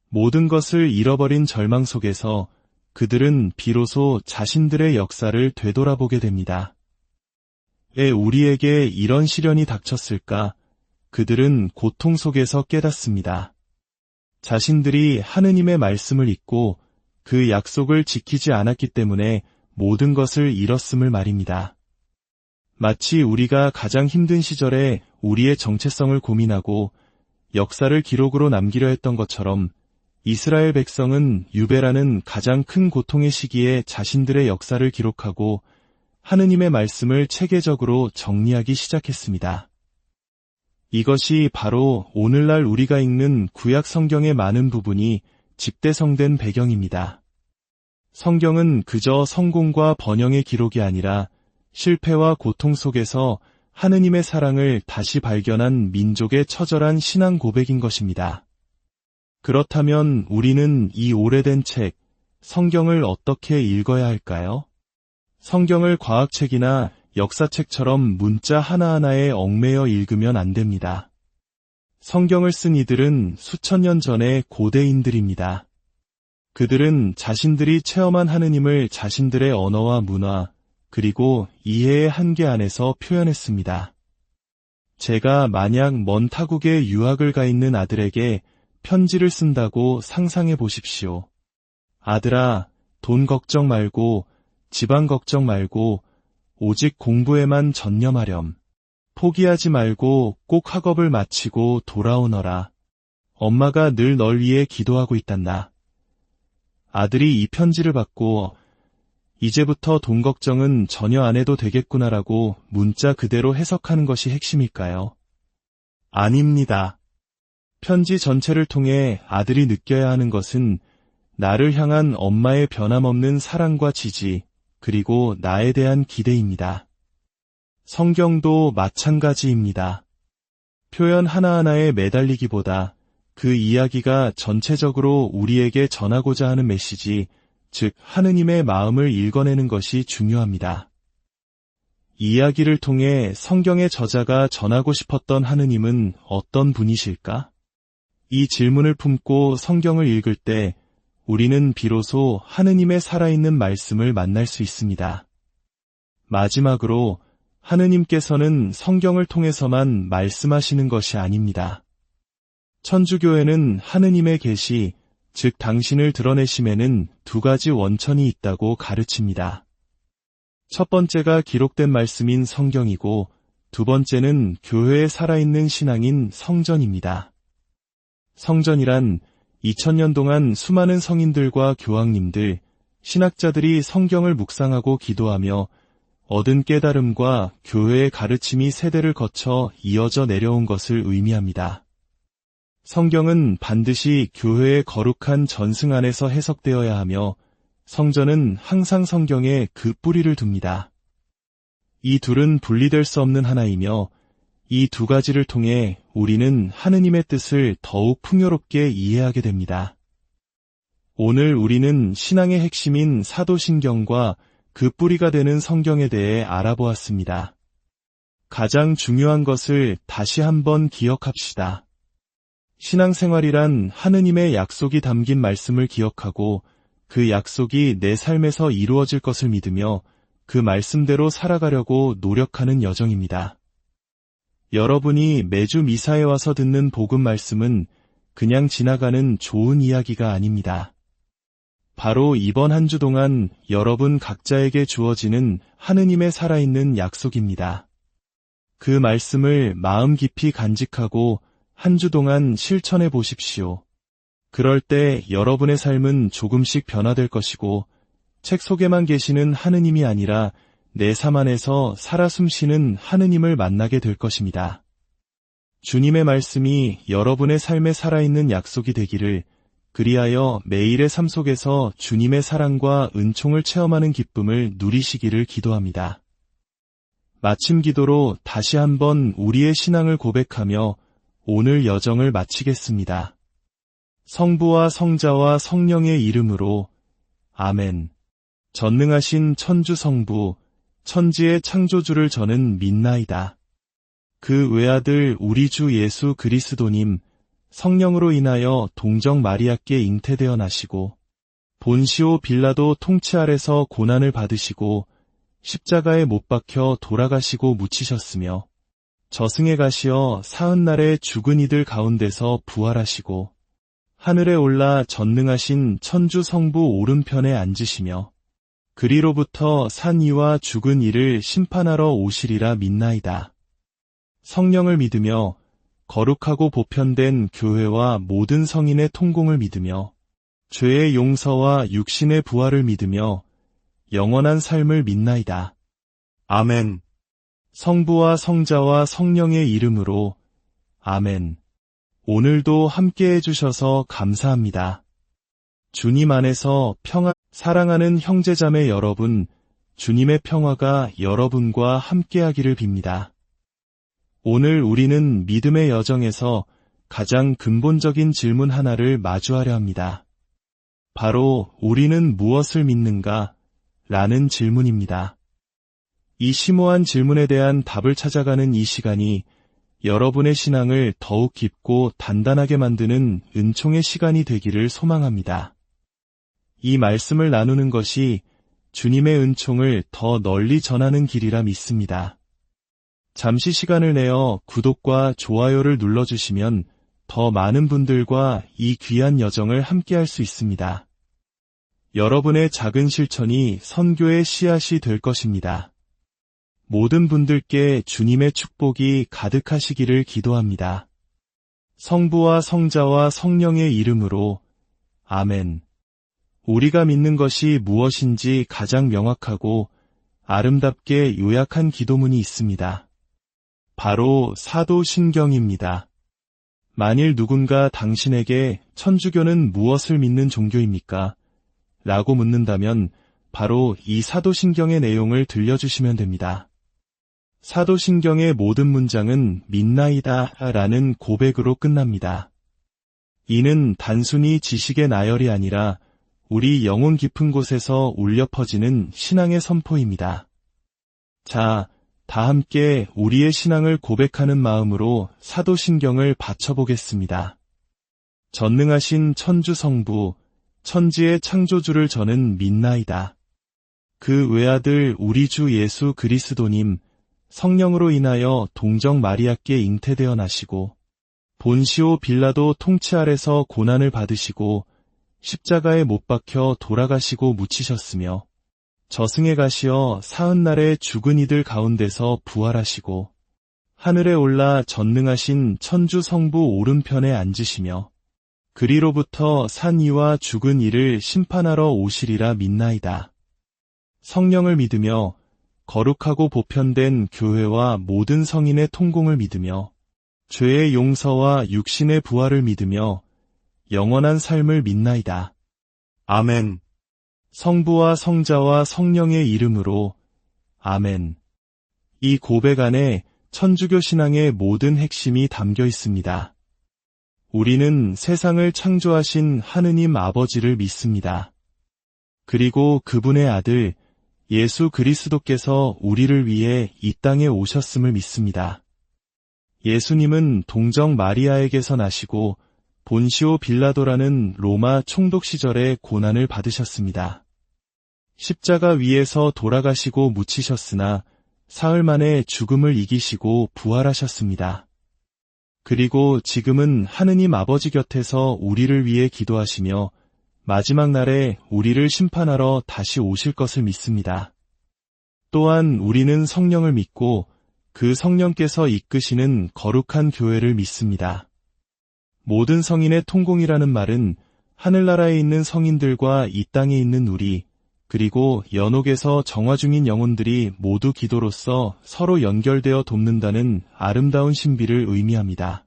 Speaker 1: 모든 것을 잃어버린 절망 속에서 그들은 비로소 자신들의 역사를 되돌아보게 됩니다. 왜 우리에게 이런 시련이 닥쳤을까? 그들은 고통 속에서 깨닫습니다. 자신들이 하느님의 말씀을 잊고 그 약속을 지키지 않았기 때문에 모든 것을 잃었음을 말입니다. 마치 우리가 가장 힘든 시절에 우리의 정체성을 고민하고 역사를 기록으로 남기려 했던 것처럼 이스라엘 백성은 유배라는 가장 큰 고통의 시기에 자신들의 역사를 기록하고 하느님의 말씀을 체계적으로 정리하기 시작했습니다. 이것이 바로 오늘날 우리가 읽는 구약 성경의 많은 부분이 집대성된 배경입니다. 성경은 그저 성공과 번영의 기록이 아니라 실패와 고통 속에서 하느님의 사랑을 다시 발견한 민족의 처절한 신앙 고백인 것입니다. 그렇다면 우리는 이 오래된 책, 성경을 어떻게 읽어야 할까요? 성경을 과학책이나 역사책처럼 문자 하나하나에 얽매여 읽으면 안 됩니다. 성경을 쓴 이들은 수천 년 전의 고대인들입니다. 그들은 자신들이 체험한 하느님을 자신들의 언어와 문화, 그리고 이해의 한계 안에서 표현했습니다. 제가 만약 먼 타국에 유학을 가 있는 아들에게 편지를 쓴다고 상상해 보십시오. 아들아, 돈 걱정 말고, 집안 걱정 말고, 오직 공부에만 전념하렴. 포기하지 말고 꼭 학업을 마치고 돌아오너라. 엄마가 늘 널 위해 기도하고 있단다. 아들이 이 편지를 받고 이제부터 돈 걱정은 전혀 안 해도 되겠구나라고 문자 그대로 해석하는 것이 핵심일까요? 아닙니다. 편지 전체를 통해 아들이 느껴야 하는 것은 나를 향한 엄마의 변함없는 사랑과 지지, 그리고 나에 대한 기대입니다. 성경도 마찬가지입니다. 표현 하나하나에 매달리기보다 그 이야기가 전체적으로 우리에게 전하고자 하는 메시지, 즉 하느님의 마음을 읽어내는 것이 중요합니다. 이야기를 통해 성경의 저자가 전하고 싶었던 하느님은 어떤 분이실까? 이 질문을 품고 성경을 읽을 때 우리는 비로소 하느님의 살아있는 말씀을 만날 수 있습니다. 마지막으로 하느님께서는 성경을 통해서만 말씀하시는 것이 아닙니다. 천주교에는 하느님의 계시, 즉 당신을 드러내심에는 두 가지 원천이 있다고 가르칩니다. 첫 번째가 기록된 말씀인 성경이고 두 번째는 교회에 살아있는 신앙인 성전입니다. 성전이란 2000년 동안 수많은 성인들과 교황님들, 신학자들이 성경을 묵상하고 기도하며 얻은 깨달음과 교회의 가르침이 세대를 거쳐 이어져 내려온 것을 의미합니다. 성경은 반드시 교회의 거룩한 전승 안에서 해석되어야 하며 성전은 항상 성경에 그 뿌리를 둡니다. 이 둘은 분리될 수 없는 하나이며 이 두 가지를 통해 우리는 하느님의 뜻을 더욱 풍요롭게 이해하게 됩니다. 오늘 우리는 신앙의 핵심인 사도신경과 그 뿌리가 되는 성경에 대해 알아보았습니다. 가장 중요한 것을 다시 한번 기억합시다. 신앙생활이란 하느님의 약속이 담긴 말씀을 기억하고 그 약속이 내 삶에서 이루어질 것을 믿으며 그 말씀대로 살아가려고 노력하는 여정입니다. 여러분이 매주 미사에 와서 듣는 복음 말씀은 그냥 지나가는 좋은 이야기가 아닙니다. 바로 이번 한 주 동안 여러분 각자에게 주어지는 하느님의 살아있는 약속입니다. 그 말씀을 마음 깊이 간직하고 한 주 동안 실천해 보십시오. 그럴 때 여러분의 삶은 조금씩 변화될 것이고 책 속에만 계시는 하느님이 아니라 내 삶 안에서 살아 숨쉬는 하느님을 만나게 될 것입니다. 주님의 말씀이 여러분의 삶에 살아있는 약속이 되기를, 그리하여 매일의 삶 속에서 주님의 사랑과 은총을 체험하는 기쁨을 누리시기를 기도합니다. 마침 기도로 다시 한번 우리의 신앙을 고백하며 오늘 여정을 마치겠습니다. 성부와 성자와 성령의 이름으로 아멘. 전능하신 천주 성부, 천지의 창조주를 저는 믿나이다. 그 외아들 우리 주 예수 그리스도님, 성령으로 인하여 동정 마리아께 잉태되어 나시고 본시오 빌라도 통치 아래서 고난을 받으시고 십자가에 못 박혀 돌아가시고 묻히셨으며 저승에 가시어 사흔날에 죽은 이들 가운데서 부활하시고 하늘에 올라 전능하신 천주 성부 오른편에 앉으시며 그리로부터 산 이와 죽은 이를 심판하러 오시리라 믿나이다. 성령을 믿으며 거룩하고 보편된 교회와 모든 성인의 통공을 믿으며 죄의 용서와 육신의 부활을 믿으며 영원한 삶을 믿나이다. 아멘. 성부와 성자와 성령의 이름으로 아멘. 오늘도 함께 해주셔서 감사합니다. 주님 안에서 사랑하는 형제자매 여러분, 주님의 평화가 여러분과 함께하기를 빕니다. 오늘 우리는 믿음의 여정에서 가장 근본적인 질문 하나를 마주하려 합니다. 바로 우리는 무엇을 믿는가? 라는 질문입니다. 이 심오한 질문에 대한 답을 찾아가는 이 시간이 여러분의 신앙을 더욱 깊고 단단하게 만드는 은총의 시간이 되기를 소망합니다. 이 말씀을 나누는 것이 주님의 은총을 더 널리 전하는 길이라 믿습니다. 잠시 시간을 내어 구독과 좋아요를 눌러주시면 더 많은 분들과 이 귀한 여정을 함께할 수 있습니다. 여러분의 작은 실천이 선교의 씨앗이 될 것입니다. 모든 분들께 주님의 축복이 가득하시기를 기도합니다. 성부와 성자와 성령의 이름으로 아멘. 우리가 믿는 것이 무엇인지 가장 명확하고 아름답게 요약한 기도문이 있습니다. 바로 사도신경입니다. 만일 누군가 당신에게 천주교는 무엇을 믿는 종교입니까? 라고 묻는다면 바로 이 사도신경의 내용을 들려주시면 됩니다. 사도신경의 모든 문장은 믿나이다 라는 고백으로 끝납니다. 이는 단순히 지식의 나열이 아니라 우리 영혼 깊은 곳에서 울려 퍼지는 신앙의 선포입니다. 자, 다 함께 우리의 신앙을 고백하는 마음으로 사도신경을 바쳐보겠습니다. 전능하신 천주 성부, 천지의 창조주를 저는 믿나이다. 그 외아들 우리 주 예수 그리스도님, 성령으로 인하여 동정 마리아께 잉태되어 나시고 본시오 빌라도 통치 아래서 고난을 받으시고 십자가에 못 박혀 돌아가시고 묻히셨으며 저승에 가시어 사흔날에 죽은 이들 가운데서 부활하시고 하늘에 올라 전능하신 천주 성부 오른편에 앉으시며 그리로부터 산 이와 죽은 이를 심판하러 오시리라 믿나이다. 성령을 믿으며 거룩하고 보편된 교회와 모든 성인의 통공을 믿으며 죄의 용서와 육신의 부활을 믿으며 영원한 삶을 믿나이다. 아멘. 성부와 성자와 성령의 이름으로 아멘. 이 고백 안에 천주교 신앙의 모든 핵심이 담겨 있습니다. 우리는 세상을 창조하신 하느님 아버지를 믿습니다. 그리고 그분의 아들 예수 그리스도께서 우리를 위해 이 땅에 오셨음을 믿습니다. 예수님은 동정 마리아에게서 나시고 본시오 빌라도라는 로마 총독 시절에 고난을 받으셨습니다. 십자가 위에서 돌아가시고 묻히셨으나 사흘 만에 죽음을 이기시고 부활하셨습니다. 그리고 지금은 하느님 아버지 곁에서 우리를 위해 기도하시며 마지막 날에 우리를 심판하러 다시 오실 것을 믿습니다. 또한 우리는 성령을 믿고 그 성령께서 이끄시는 거룩한 교회를 믿습니다. 모든 성인의 통공이라는 말은 하늘나라에 있는 성인들과 이 땅에 있는 우리, 그리고 연옥에서 정화 중인 영혼들이 모두 기도로서 서로 연결되어 돕는다는 아름다운 신비를 의미합니다.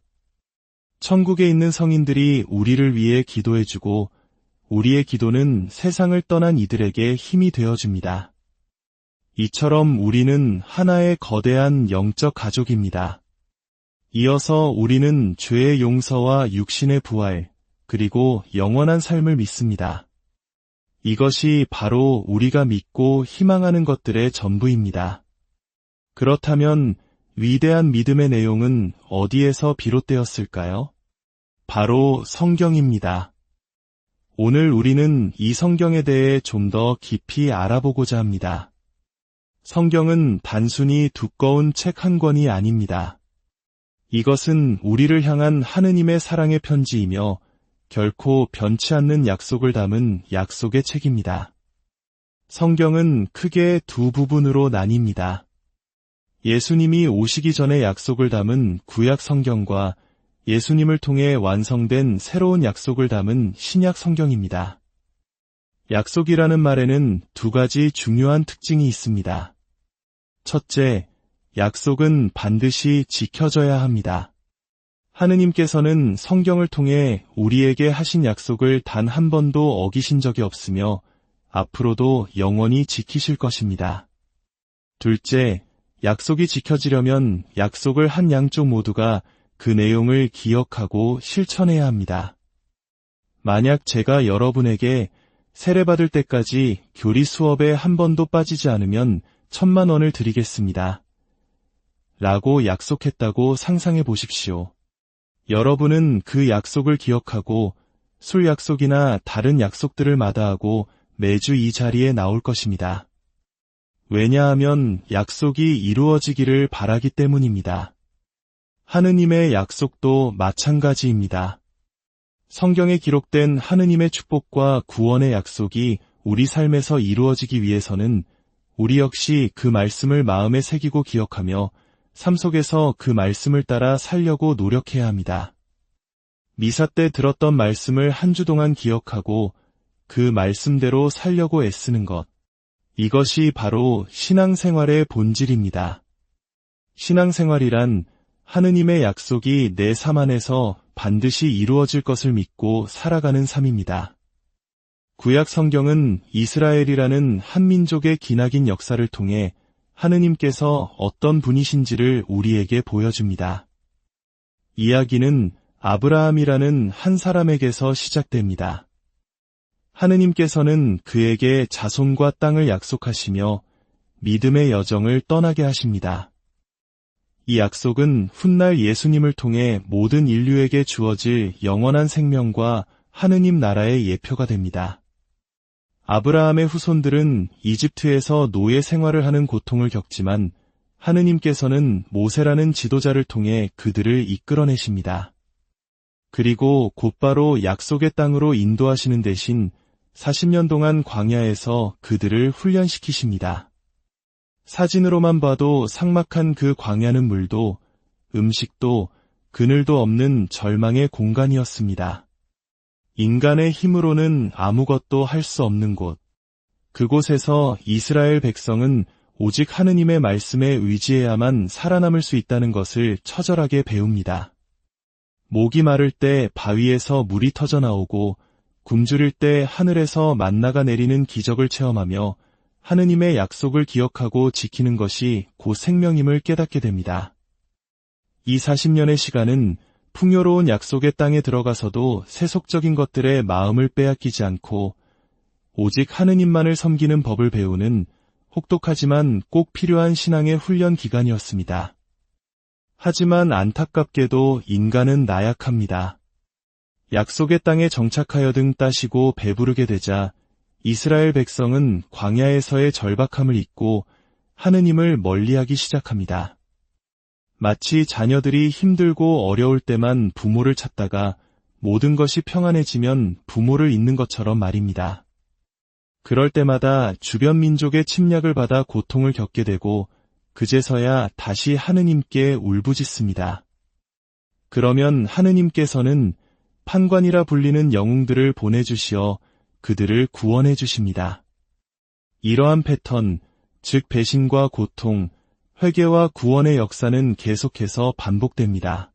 Speaker 1: 천국에 있는 성인들이 우리를 위해 기도해주고 우리의 기도는 세상을 떠난 이들에게 힘이 되어줍니다. 이처럼 우리는 하나의 거대한 영적 가족입니다. 이어서 우리는 죄의 용서와 육신의 부활, 그리고 영원한 삶을 믿습니다. 이것이 바로 우리가 믿고 희망하는 것들의 전부입니다. 그렇다면 위대한 믿음의 내용은 어디에서 비롯되었을까요? 바로 성경입니다. 오늘 우리는 이 성경에 대해 좀 더 깊이 알아보고자 합니다. 성경은 단순히 두꺼운 책 한 권이 아닙니다. 이것은 우리를 향한 하느님의 사랑의 편지이며 결코 변치 않는 약속을 담은 약속의 책입니다. 성경은 크게 두 부분으로 나뉩니다. 예수님이 오시기 전에 약속을 담은 구약 성경과 예수님을 통해 완성된 새로운 약속을 담은 신약 성경입니다. 약속이라는 말에는 두 가지 중요한 특징이 있습니다. 첫째, 약속은 반드시 지켜져야 합니다. 하느님께서는 성경을 통해 우리에게 하신 약속을 단 한 번도 어기신 적이 없으며 앞으로도 영원히 지키실 것입니다. 둘째, 약속이 지켜지려면 약속을 한 양쪽 모두가 그 내용을 기억하고 실천해야 합니다. 만약 제가 여러분에게 세례받을 때까지 교리 수업에 한 번도 빠지지 않으면 1,000만 원을 드리겠습니다. 라고 약속했다고 상상해 보십시오. 여러분은 그 약속을 기억하고 술 약속이나 다른 약속들을 마다하고 매주 이 자리에 나올 것입니다. 왜냐하면 약속이 이루어지기를 바라기 때문입니다. 하느님의 약속도 마찬가지입니다. 성경에 기록된 하느님의 축복과 구원의 약속이 우리 삶에서 이루어지기 위해서는 우리 역시 그 말씀을 마음에 새기고 기억하며 삶 속에서 그 말씀을 따라 살려고 노력해야 합니다. 미사 때 들었던 말씀을 한 주 동안 기억하고 그 말씀대로 살려고 애쓰는 것. 이것이 바로 신앙생활의 본질입니다. 신앙생활이란 하느님의 약속이 내 삶 안에서 반드시 이루어질 것을 믿고 살아가는 삶입니다. 구약 성경은 이스라엘이라는 한 민족의 기나긴 역사를 통해 하느님께서 어떤 분이신지를 우리에게 보여줍니다. 이야기는 아브라함이라는 한 사람에게서 시작됩니다. 하느님께서는 그에게 자손과 땅을 약속하시며 믿음의 여정을 떠나게 하십니다. 이 약속은 훗날 예수님을 통해 모든 인류에게 주어질 영원한 생명과 하느님 나라의 예표가 됩니다. 아브라함의 후손들은 이집트에서 노예 생활을 하는 고통을 겪지만 하느님께서는 모세라는 지도자를 통해 그들을 이끌어내십니다. 그리고 곧바로 약속의 땅으로 인도하시는 대신 40년 동안 광야에서 그들을 훈련시키십니다. 사진으로만 봐도 삭막한 그 광야는 물도 음식도 그늘도 없는 절망의 공간이었습니다. 인간의 힘으로는 아무것도 할 수 없는 곳. 그곳에서 이스라엘 백성은 오직 하느님의 말씀에 의지해야만 살아남을 수 있다는 것을 처절하게 배웁니다. 목이 마를 때 바위에서 물이 터져 나오고 굶주릴 때 하늘에서 만나가 내리는 기적을 체험하며 하느님의 약속을 기억하고 지키는 것이 곧 생명임을 깨닫게 됩니다. 이 40년의 시간은 풍요로운 약속의 땅에 들어가서도 세속적인 것들에 마음을 빼앗기지 않고 오직 하느님만을 섬기는 법을 배우는 혹독하지만 꼭 필요한 신앙의 훈련 기간이었습니다. 하지만 안타깝게도 인간은 나약합니다. 약속의 땅에 정착하여 등 따시고 배부르게 되자 이스라엘 백성은 광야에서의 절박함을 잊고 하느님을 멀리하기 시작합니다. 마치 자녀들이 힘들고 어려울 때만 부모를 찾다가 모든 것이 평안해지면 부모를 잊는 것처럼 말입니다. 그럴 때마다 주변 민족의 침략을 받아 고통을 겪게 되고 그제서야 다시 하느님께 울부짖습니다. 그러면 하느님께서는 판관이라 불리는 영웅들을 보내주시어 그들을 구원해 주십니다. 이러한 패턴, 즉 배신과 고통, 회개와 구원의 역사는 계속해서 반복됩니다.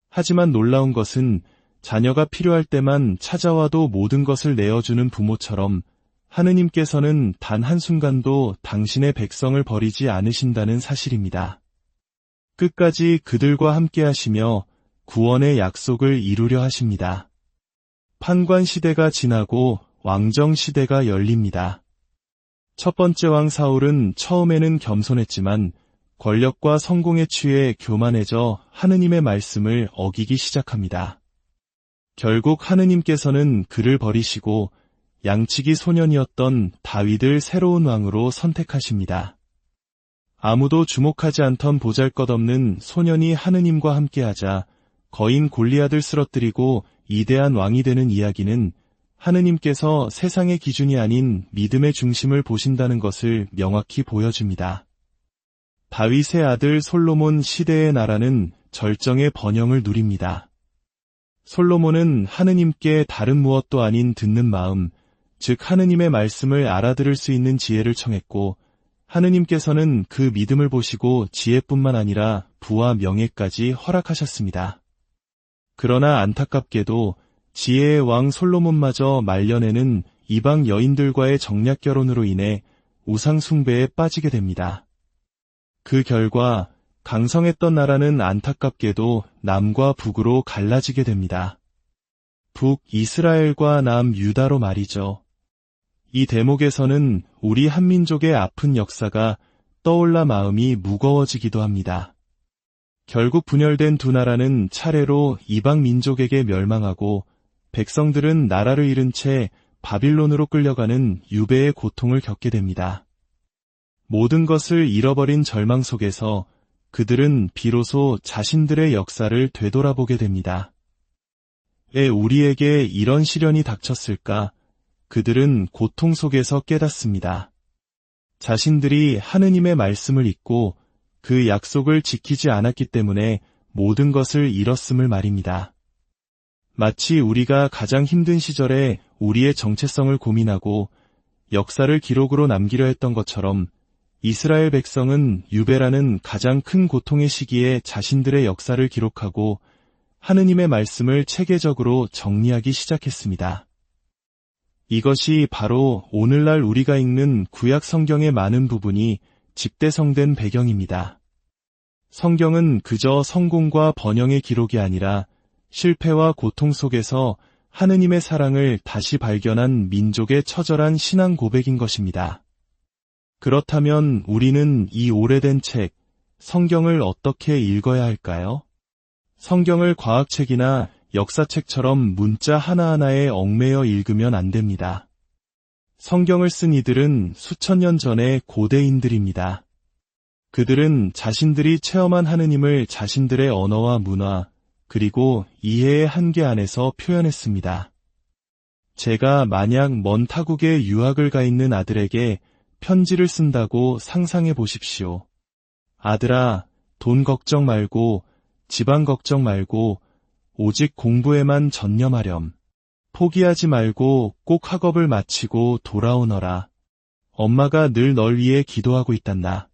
Speaker 1: 하지만 놀라운 것은 자녀가 필요할 때만 찾아와도 모든 것을 내어주는 부모처럼 하느님께서는 단 한순간도 당신의 백성을 버리지 않으신다는 사실입니다. 끝까지 그들과 함께 하시며 구원의 약속을 이루려 하십니다. 판관 시대가 지나고 왕정 시대가 열립니다. 첫 번째 왕 사울은 처음에는 겸손했지만 권력과 성공에 취해 교만해져 하느님의 말씀을 어기기 시작합니다. 결국 하느님께서는 그를 버리시고 양치기 소년이었던 다윗을 새로운 왕으로 선택하십니다. 아무도 주목하지 않던 보잘것없는 소년이 하느님과 함께하자 거인 골리앗을 쓰러뜨리고 위대한 왕이 되는 이야기는 하느님께서 세상의 기준이 아닌 믿음의 중심을 보신다는 것을 명확히 보여줍니다. 다윗의 아들 솔로몬 시대의 나라는 절정의 번영을 누립니다. 솔로몬은 하느님께 다른 무엇도 아닌 듣는 마음, 즉 하느님의 말씀을 알아들을 수 있는 지혜를 청했고 하느님께서는 그 믿음을 보시고 지혜뿐만 아니라 부와 명예까지 허락하셨습니다. 그러나 안타깝게도 지혜의 왕 솔로몬마저 말년에는 이방 여인들과의 정략 결혼으로 인해 우상 숭배에 빠지게 됩니다. 그 결과 강성했던 나라는 안타깝게도 남과 북으로 갈라지게 됩니다. 북 이스라엘과 남 유다로 말이죠. 이 대목에서는 우리 한민족의 아픈 역사가 떠올라 마음이 무거워지기도 합니다. 결국 분열된 두 나라는 차례로 이방 민족에게 멸망하고 백성들은 나라를 잃은 채 바빌론으로 끌려가는 유배의 고통을 겪게 됩니다. 모든 것을 잃어버린 절망 속에서 그들은 비로소 자신들의 역사를 되돌아보게 됩니다. 왜 우리에게 이런 시련이 닥쳤을까? 그들은 고통 속에서 깨닫습니다. 자신들이 하느님의 말씀을 잊고 그 약속을 지키지 않았기 때문에 모든 것을 잃었음을 말입니다. 마치 우리가 가장 힘든 시절에 우리의 정체성을 고민하고 역사를 기록으로 남기려 했던 것처럼 이스라엘 백성은 유배라는 가장 큰 고통의 시기에 자신들의 역사를 기록하고 하느님의 말씀을 체계적으로 정리하기 시작했습니다. 이것이 바로 오늘날 우리가 읽는 구약 성경의 많은 부분이 집대성된 배경입니다. 성경은 그저 성공과 번영의 기록이 아니라 실패와 고통 속에서 하느님의 사랑을 다시 발견한 민족의 처절한 신앙 고백인 것입니다. 그렇다면 우리는 이 오래된 책, 성경을 어떻게 읽어야 할까요? 성경을 과학책이나 역사책처럼 문자 하나하나에 얽매여 읽으면 안 됩니다. 성경을 쓴 이들은 수천 년 전의 고대인들입니다. 그들은 자신들이 체험한 하느님을 자신들의 언어와 문화, 그리고 이해의 한계 안에서 표현했습니다. 제가 만약 먼 타국에 유학을 가 있는 아들에게 편지를 쓴다고 상상해 보십시오. 아들아, 돈 걱정 말고, 집안 걱정 말고, 오직 공부에만 전념하렴. 포기하지 말고 꼭 학업을 마치고 돌아오너라. 엄마가 늘 널 위해 기도하고 있단다.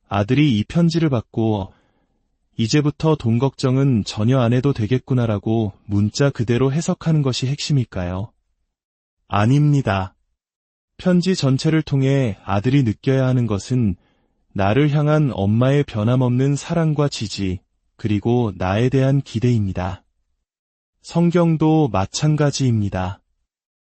Speaker 1: 아들이 이 편지를 받고 이제부터 돈 걱정은 전혀 안 해도 되겠구나라고 문자 그대로 해석하는 것이 핵심일까요? 아닙니다. 편지 전체를 통해 아들이 느껴야 하는 것은 나를 향한 엄마의 변함없는 사랑과 지지, 그리고 나에 대한 기대입니다. 성경도 마찬가지입니다.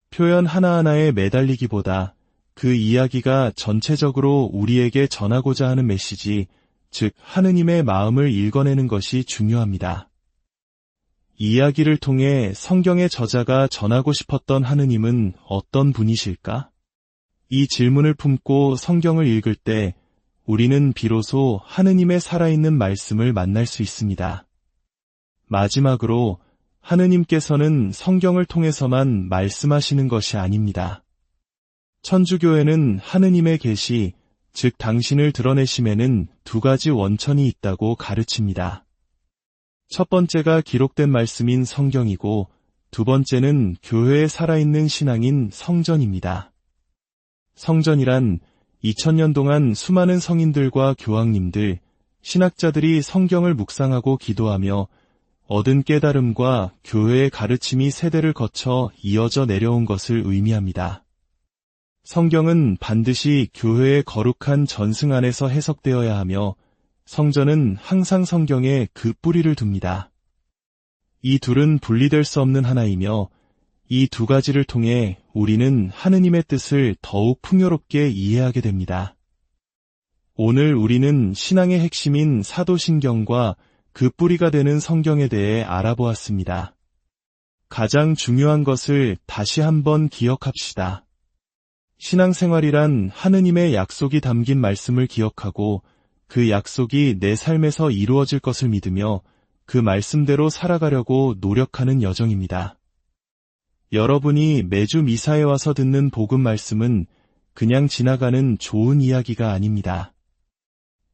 Speaker 1: 표현 하나하나에 매달리기보다 그 이야기가 전체적으로 우리에게 전하고자 하는 메시지, 즉 하느님의 마음을 읽어내는 것이 중요합니다. 이야기를 통해 성경의 저자가 전하고 싶었던 하느님은 어떤 분이실까? 이 질문을 품고 성경을 읽을 때 우리는 비로소 하느님의 살아있는 말씀을 만날 수 있습니다. 마지막으로 하느님께서는 성경을 통해서만 말씀하시는 것이 아닙니다. 천주교에는 하느님의 계시, 즉 당신을 드러내심에는 두 가지 원천이 있다고 가르칩니다. 첫 번째가 기록된 말씀인 성경이고 두 번째는 교회에 살아있는 신앙인 성전입니다. 성전이란 2000년 동안 수많은 성인들과 교황님들, 신학자들이 성경을 묵상하고 기도하며 얻은 깨달음과 교회의 가르침이 세대를 거쳐 이어져 내려온 것을 의미합니다. 성경은 반드시 교회의 거룩한 전승 안에서 해석되어야 하며 성전은 항상 성경에 그 뿌리를 둡니다. 이 둘은 분리될 수 없는 하나이며 이 두 가지를 통해 우리는 하느님의 뜻을 더욱 풍요롭게 이해하게 됩니다. 오늘 우리는 신앙의 핵심인 사도신경과 그 뿌리가 되는 성경에 대해 알아보았습니다. 가장 중요한 것을 다시 한번 기억합시다. 신앙생활이란 하느님의 약속이 담긴 말씀을 기억하고 그 약속이 내 삶에서 이루어질 것을 믿으며 그 말씀대로 살아가려고 노력하는 여정입니다. 여러분이 매주 미사에 와서 듣는 복음 말씀은 그냥 지나가는 좋은 이야기가 아닙니다.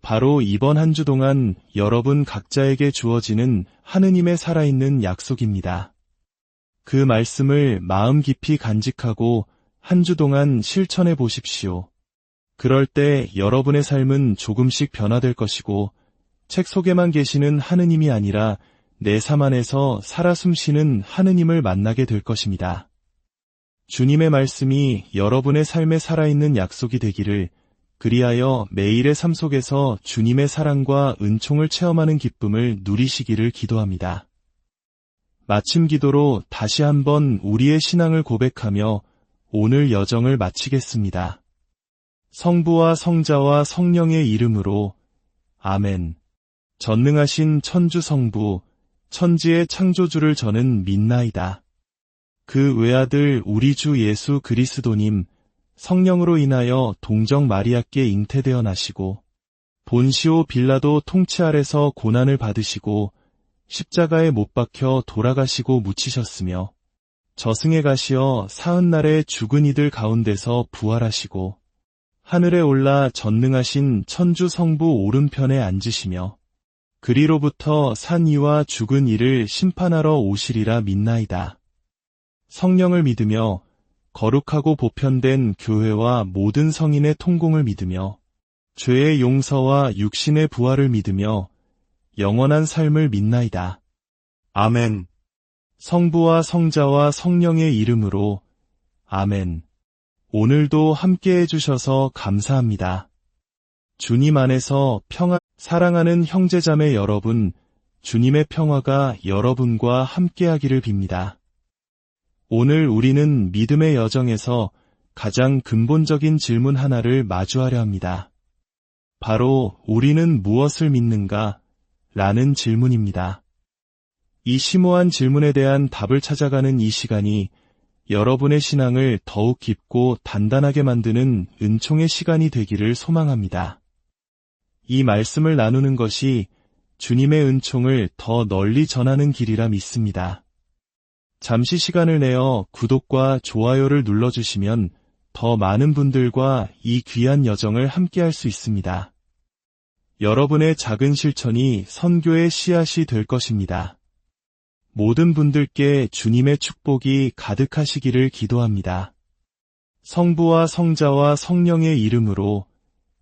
Speaker 1: 바로 이번 한 주 동안 여러분 각자에게 주어지는 하느님의 살아있는 약속입니다. 그 말씀을 마음 깊이 간직하고 한 주 동안 실천해 보십시오. 그럴 때 여러분의 삶은 조금씩 변화될 것이고 책 속에만 계시는 하느님이 아니라 내 삶 안에서 살아 숨쉬는 하느님을 만나게 될 것입니다. 주님의 말씀이 여러분의 삶에 살아있는 약속이 되기를, 그리하여 매일의 삶 속에서 주님의 사랑과 은총을 체험하는 기쁨을 누리시기를 기도합니다. 마침 기도로 다시 한번 우리의 신앙을 고백하며 오늘 여정을 마치겠습니다. 성부와 성자와 성령의 이름으로 아멘. 전능하신 천주 성부, 천지의 창조주를 저는 믿나이다. 그 외아들 우리 주 예수 그리스도님, 성령으로 인하여 동정 마리아께 잉태되어 나시고 본시오 빌라도 통치 아래서 고난을 받으시고 십자가에 못 박혀 돌아가시고 묻히셨으며 저승에 가시어 사흔날에 죽은 이들 가운데서 부활하시고 하늘에 올라 전능하신 천주 성부 오른편에 앉으시며 그리로부터 산 이와 죽은 이를 심판하러 오시리라 믿나이다. 성령을 믿으며 거룩하고 보편된 교회와 모든 성인의 통공을 믿으며 죄의 용서와 육신의 부활을 믿으며 영원한 삶을 믿나이다. 아멘. 성부와 성자와 성령의 이름으로 아멘. 오늘도 함께해 주셔서 감사합니다. 주님 안에서 사랑하는 형제자매 여러분, 주님의 평화가 여러분과 함께하기를 빕니다. 오늘 우리는 믿음의 여정에서 가장 근본적인 질문 하나를 마주하려 합니다. 바로 우리는 무엇을 믿는가? 라는 질문입니다. 이 심오한 질문에 대한 답을 찾아가는 이 시간이 여러분의 신앙을 더욱 깊고 단단하게 만드는 은총의 시간이 되기를 소망합니다. 이 말씀을 나누는 것이 주님의 은총을 더 널리 전하는 길이라 믿습니다. 잠시 시간을 내어 구독과 좋아요를 눌러주시면 더 많은 분들과 이 귀한 여정을 함께할 수 있습니다. 여러분의 작은 실천이 선교의 씨앗이 될 것입니다. 모든 분들께 주님의 축복이 가득하시기를 기도합니다. 성부와 성자와 성령의 이름으로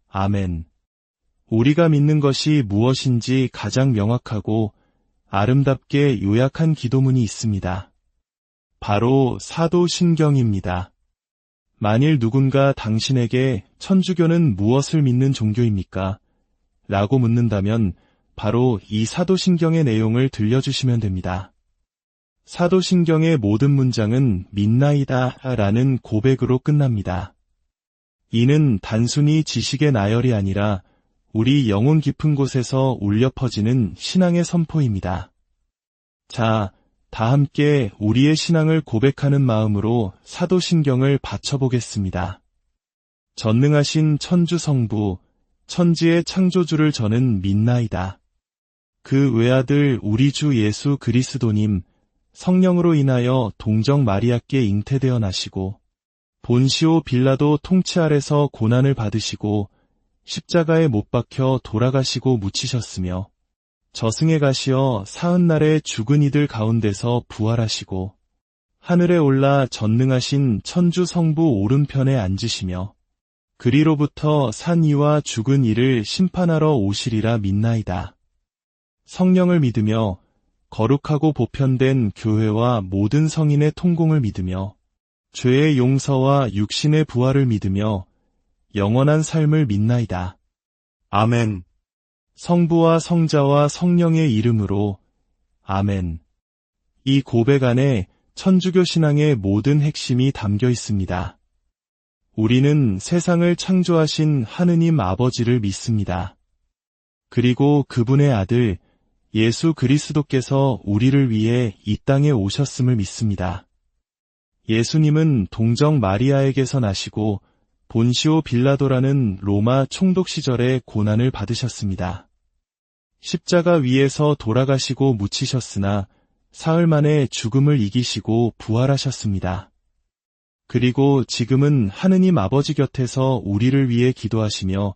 Speaker 1: 아멘. 우리가 믿는 것이 무엇인지 가장 명확하고 아름답게 요약한 기도문이 있습니다. 바로 사도신경입니다. 만일 누군가 당신에게 천주교는 무엇을 믿는 종교입니까? 라고 묻는다면 바로 이 사도신경의 내용을 들려주시면 됩니다. 사도신경의 모든 문장은 믿나이다 라는 고백으로 끝납니다. 이는 단순히 지식의 나열이 아니라 우리 영혼 깊은 곳에서 울려 퍼지는 신앙의 선포입니다. 자, 다 함께 우리의 신앙을 고백하는 마음으로 사도신경을 바쳐보겠습니다. 전능하신 천주성부, 천지의 창조주를 저는 믿나이다. 그 외아들 우리 주 예수 그리스도님, 성령으로 인하여 동정 마리아께 잉태되어 나시고 본시오 빌라도 통치 아래서 고난을 받으시고 십자가에 못 박혀 돌아가시고 묻히셨으며 저승에 가시어 사흔날에 죽은 이들 가운데서 부활하시고 하늘에 올라 전능하신 천주 성부 오른편에 앉으시며 그리로부터 산 이와 죽은 이를 심판하러 오시리라 믿나이다. 성령을 믿으며 거룩하고 보편된 교회와 모든 성인의 통공을 믿으며 죄의 용서와 육신의 부활을 믿으며 영원한 삶을 믿나이다. 아멘. 성부와 성자와 성령의 이름으로 아멘. 이 고백 안에 천주교 신앙의 모든 핵심이 담겨 있습니다. 우리는 세상을 창조하신 하느님 아버지를 믿습니다. 그리고 그분의 아들 예수 그리스도께서 우리를 위해 이 땅에 오셨음을 믿습니다. 예수님은 동정 마리아에게서 나시고 본시오 빌라도라는 로마 총독 시절에 고난을 받으셨습니다. 십자가 위에서 돌아가시고 묻히셨으나 사흘 만에 죽음을 이기시고 부활하셨습니다. 그리고 지금은 하느님 아버지 곁에서 우리를 위해 기도하시며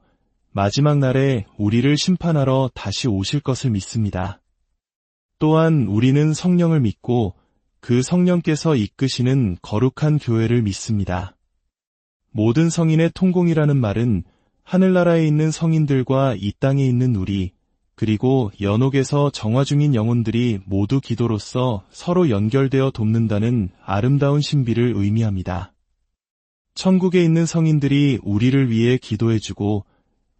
Speaker 1: 마지막 날에 우리를 심판하러 다시 오실 것을 믿습니다. 또한 우리는 성령을 믿고 그 성령께서 이끄시는 거룩한 교회를 믿습니다. 모든 성인의 통공이라는 말은 하늘나라에 있는 성인들과 이 땅에 있는 우리, 그리고 연옥에서 정화 중인 영혼들이 모두 기도로서 서로 연결되어 돕는다는 아름다운 신비를 의미합니다. 천국에 있는 성인들이 우리를 위해 기도해주고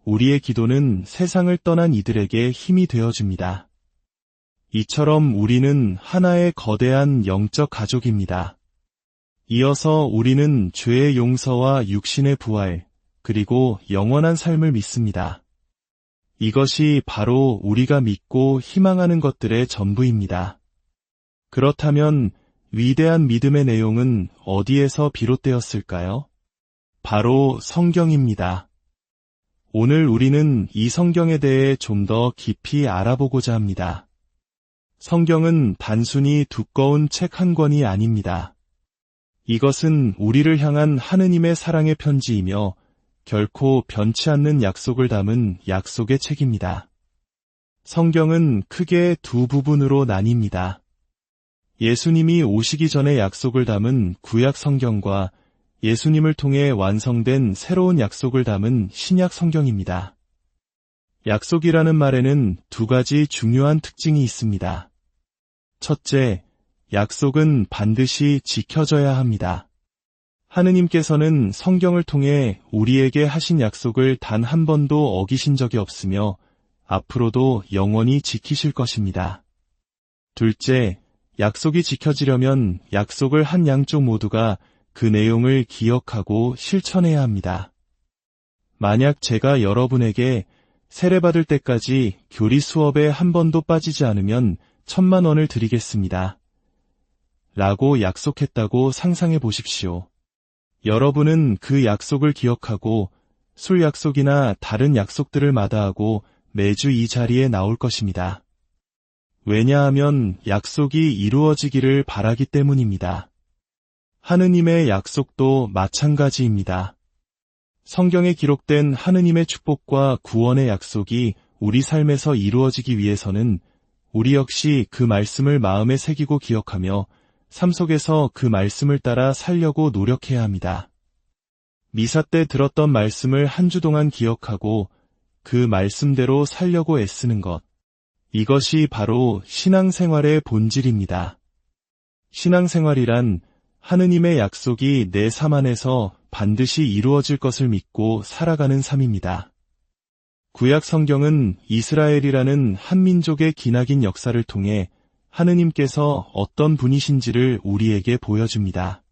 Speaker 1: 우리의 기도는 세상을 떠난 이들에게 힘이 되어줍니다. 이처럼 우리는 하나의 거대한 영적 가족입니다. 이어서 우리는 죄의 용서와 육신의 부활, 그리고 영원한 삶을 믿습니다. 이것이 바로 우리가 믿고 희망하는 것들의 전부입니다. 그렇다면 위대한 믿음의 내용은 어디에서 비롯되었을까요? 바로 성경입니다. 오늘 우리는 이 성경에 대해 좀 더 깊이 알아보고자 합니다. 성경은 단순히 두꺼운 책 한 권이 아닙니다. 이것은 우리를 향한 하느님의 사랑의 편지이며 결코 변치 않는 약속을 담은 약속의 책입니다. 성경은 크게 두 부분으로 나뉩니다. 예수님이 오시기 전에 약속을 담은 구약 성경과 예수님을 통해 완성된 새로운 약속을 담은 신약 성경입니다. 약속이라는 말에는 두 가지 중요한 특징이 있습니다. 첫째, 약속은 반드시 지켜져야 합니다. 하느님께서는 성경을 통해 우리에게 하신 약속을 단 한 번도 어기신 적이 없으며 앞으로도 영원히 지키실 것입니다. 둘째, 약속이 지켜지려면 약속을 한 양쪽 모두가 그 내용을 기억하고 실천해야 합니다. 만약 제가 여러분에게 세례받을 때까지 교리 수업에 한 번도 빠지지 않으면 1,000만 원을 드리겠습니다. 라고 약속했다고 상상해 보십시오. 여러분은 그 약속을 기억하고 술 약속이나 다른 약속들을 마다하고 매주 이 자리에 나올 것입니다. 왜냐하면 약속이 이루어지기를 바라기 때문입니다. 하느님의 약속도 마찬가지입니다. 성경에 기록된 하느님의 축복과 구원의 약속이 우리 삶에서 이루어지기 위해서는 우리 역시 그 말씀을 마음에 새기고 기억하며 삶 속에서 그 말씀을 따라 살려고 노력해야 합니다. 미사 때 들었던 말씀을 한 주 동안 기억하고 그 말씀대로 살려고 애쓰는 것. 이것이 바로 신앙생활의 본질입니다. 신앙생활이란 하느님의 약속이 내 삶 안에서 반드시 이루어질 것을 믿고 살아가는 삶입니다. 구약 성경은 이스라엘이라는 한 민족의 기나긴 역사를 통해 하느님께서 어떤 분이신지를 우리에게 보여줍니다.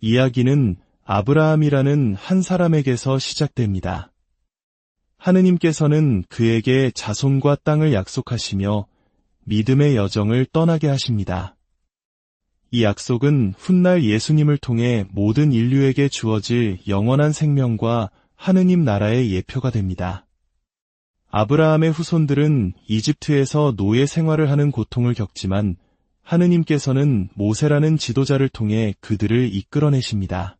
Speaker 1: 이야기는 아브라함이라는 한 사람에게서 시작됩니다. 하느님께서는 그에게 자손과 땅을 약속하시며 믿음의 여정을 떠나게 하십니다. 이 약속은 훗날 예수님을 통해 모든 인류에게 주어질 영원한 생명과 하느님 나라의 예표가 됩니다. 아브라함의 후손들은 이집트에서 노예 생활을 하는 고통을 겪지만 하느님께서는 모세라는 지도자를 통해 그들을 이끌어내십니다.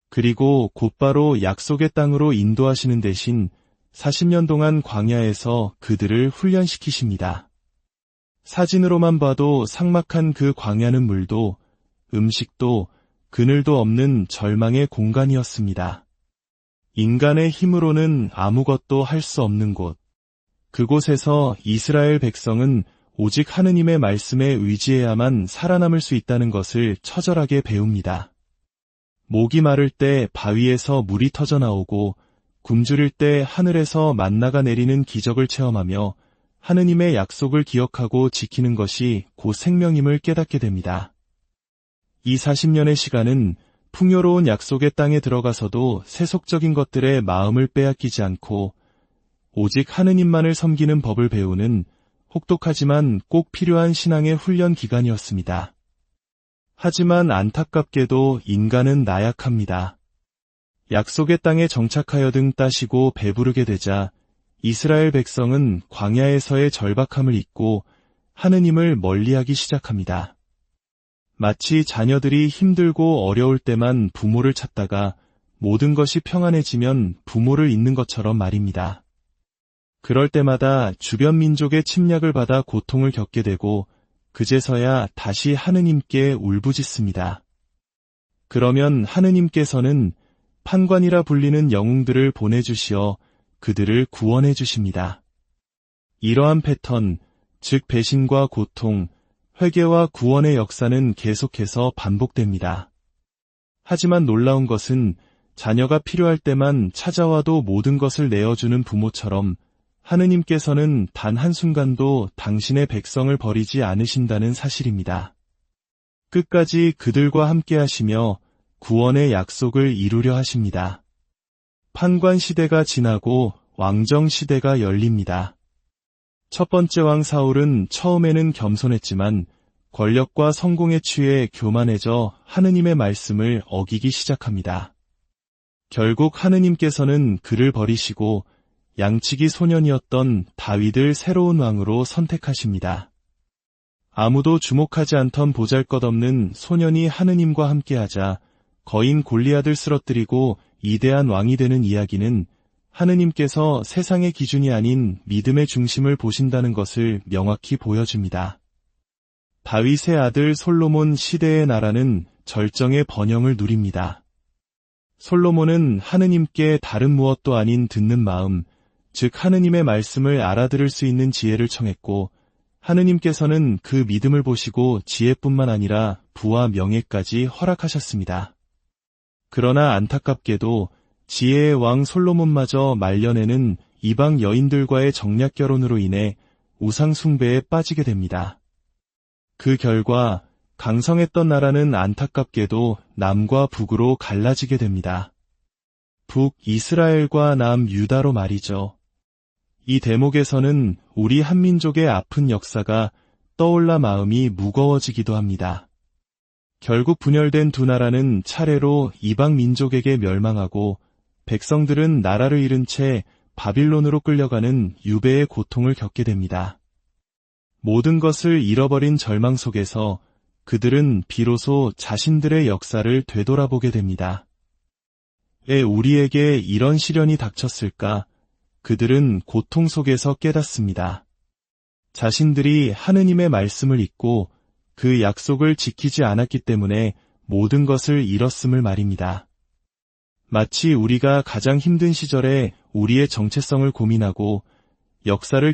Speaker 1: 그리고 곧바로 약속의 땅으로 인도하시는 대신 40년 동안 광야에서 그들을 훈련시키십니다. 사진으로만 봐도 삭막한 그 광야는 물도, 음식도, 그늘도 없는 절망의 공간이었습니다. 인간의 힘으로는 아무것도 할 수 없는 곳. 그곳에서 이스라엘 백성은 오직 하느님의 말씀에 의지해야만 살아남을 수 있다는 것을 처절하게 배웁니다. 목이 마를 때 바위에서 물이 터져 나오고 굶주릴 때 하늘에서 만나가 내리는 기적을 체험하며 하느님의 약속을 기억하고 지키는 것이 곧 생명임을 깨닫게 됩니다. 이 40년의 시간은 풍요로운 약속의 땅에 들어가서도 세속적인 것들에 마음을 빼앗기지 않고 오직 하느님만을 섬기는 법을 배우는 혹독하지만 꼭 필요한 신앙의 훈련 기간이었습니다. 하지만 안타깝게도 인간은 나약합니다. 약속의 땅에 정착하여 등 따시고 배부르게 되자 이스라엘 백성은 광야에서의 절박함을 잊고 하느님을 멀리하기 시작합니다. 마치 자녀들이 힘들고 어려울 때만 부모를 찾다가 모든 것이 평안해지면 부모를 잊는 것처럼 말입니다. 그럴 때마다 주변 민족의 침략을 받아 고통을 겪게 되고 그제서야 다시 하느님께 울부짖습니다. 그러면 하느님께서는 판관이라 불리는 영웅들을 보내주시어 그들을 구원해 주십니다. 이러한 패턴, 즉 배신과 고통, 회개와 구원의 역사는 계속해서 반복됩니다. 하지만 놀라운 것은 자녀가 필요할 때만 찾아와도 모든 것을 내어주는 부모처럼 하느님께서는 단 한순간도 당신의 백성을 버리지 않으신다는 사실입니다. 끝까지 그들과 함께 하시며 구원의 약속을 이루려 하십니다. 판관 시대가 지나고 왕정 시대가 열립니다. 첫 번째 왕 사울은 처음에는 겸손했지만 권력과 성공에 취해 교만해져 하느님의 말씀을 어기기 시작합니다. 결국 하느님께서는 그를 버리시고 양치기 소년이었던 다윗을 새로운 왕으로 선택하십니다. 아무도 주목하지 않던 보잘것없는 소년이 하느님과 함께하자 거인 골리앗을 쓰러뜨리고 위대한 왕이 되는 이야기는 하느님께서 세상의 기준이 아닌 믿음의 중심을 보신다는 것을 명확히 보여줍니다. 다윗의 아들 솔로몬 시대의 나라는 절정의 번영을 누립니다. 솔로몬은 하느님께 다른 무엇도 아닌 듣는 마음, 즉 하느님의 말씀을 알아들을 수 있는 지혜를 청했고 하느님께서는 그 믿음을 보시고 지혜뿐만 아니라 부와 명예까지 허락하셨습니다. 그러나 안타깝게도 지혜의 왕 솔로몬마저 말년에는 이방 여인들과의 정략 결혼으로 인해 우상 숭배에 빠지게 됩니다. 그 결과 강성했던 나라는 안타깝게도 남과 북으로 갈라지게 됩니다. 북 이스라엘과 남 유다로 말이죠. 이 대목에서는 우리 한민족의 아픈 역사가 떠올라 마음이 무거워지기도 합니다. 결국 분열된 두 나라는 차례로 이방 민족에게 멸망하고 백성들은 나라를 잃은 채 바빌론으로 끌려가는 유배의 고통을 겪게 됩니다. 모든 것을 잃어버린 절망 속에서 그들은 비로소 자신들의 역사를 되돌아보게 됩니다. 왜 우리에게 이런 시련이 닥쳤을까? 그들은 고통 속에서 깨닫습니다. 자신들이 하느님의 말씀을 잊고 그 약속을 지키지 않았기 때문에 모든 것을 잃었음을 말입니다. 마치 우리가 가장 힘든 시절에 우리의 정체성을 고민하고 역사를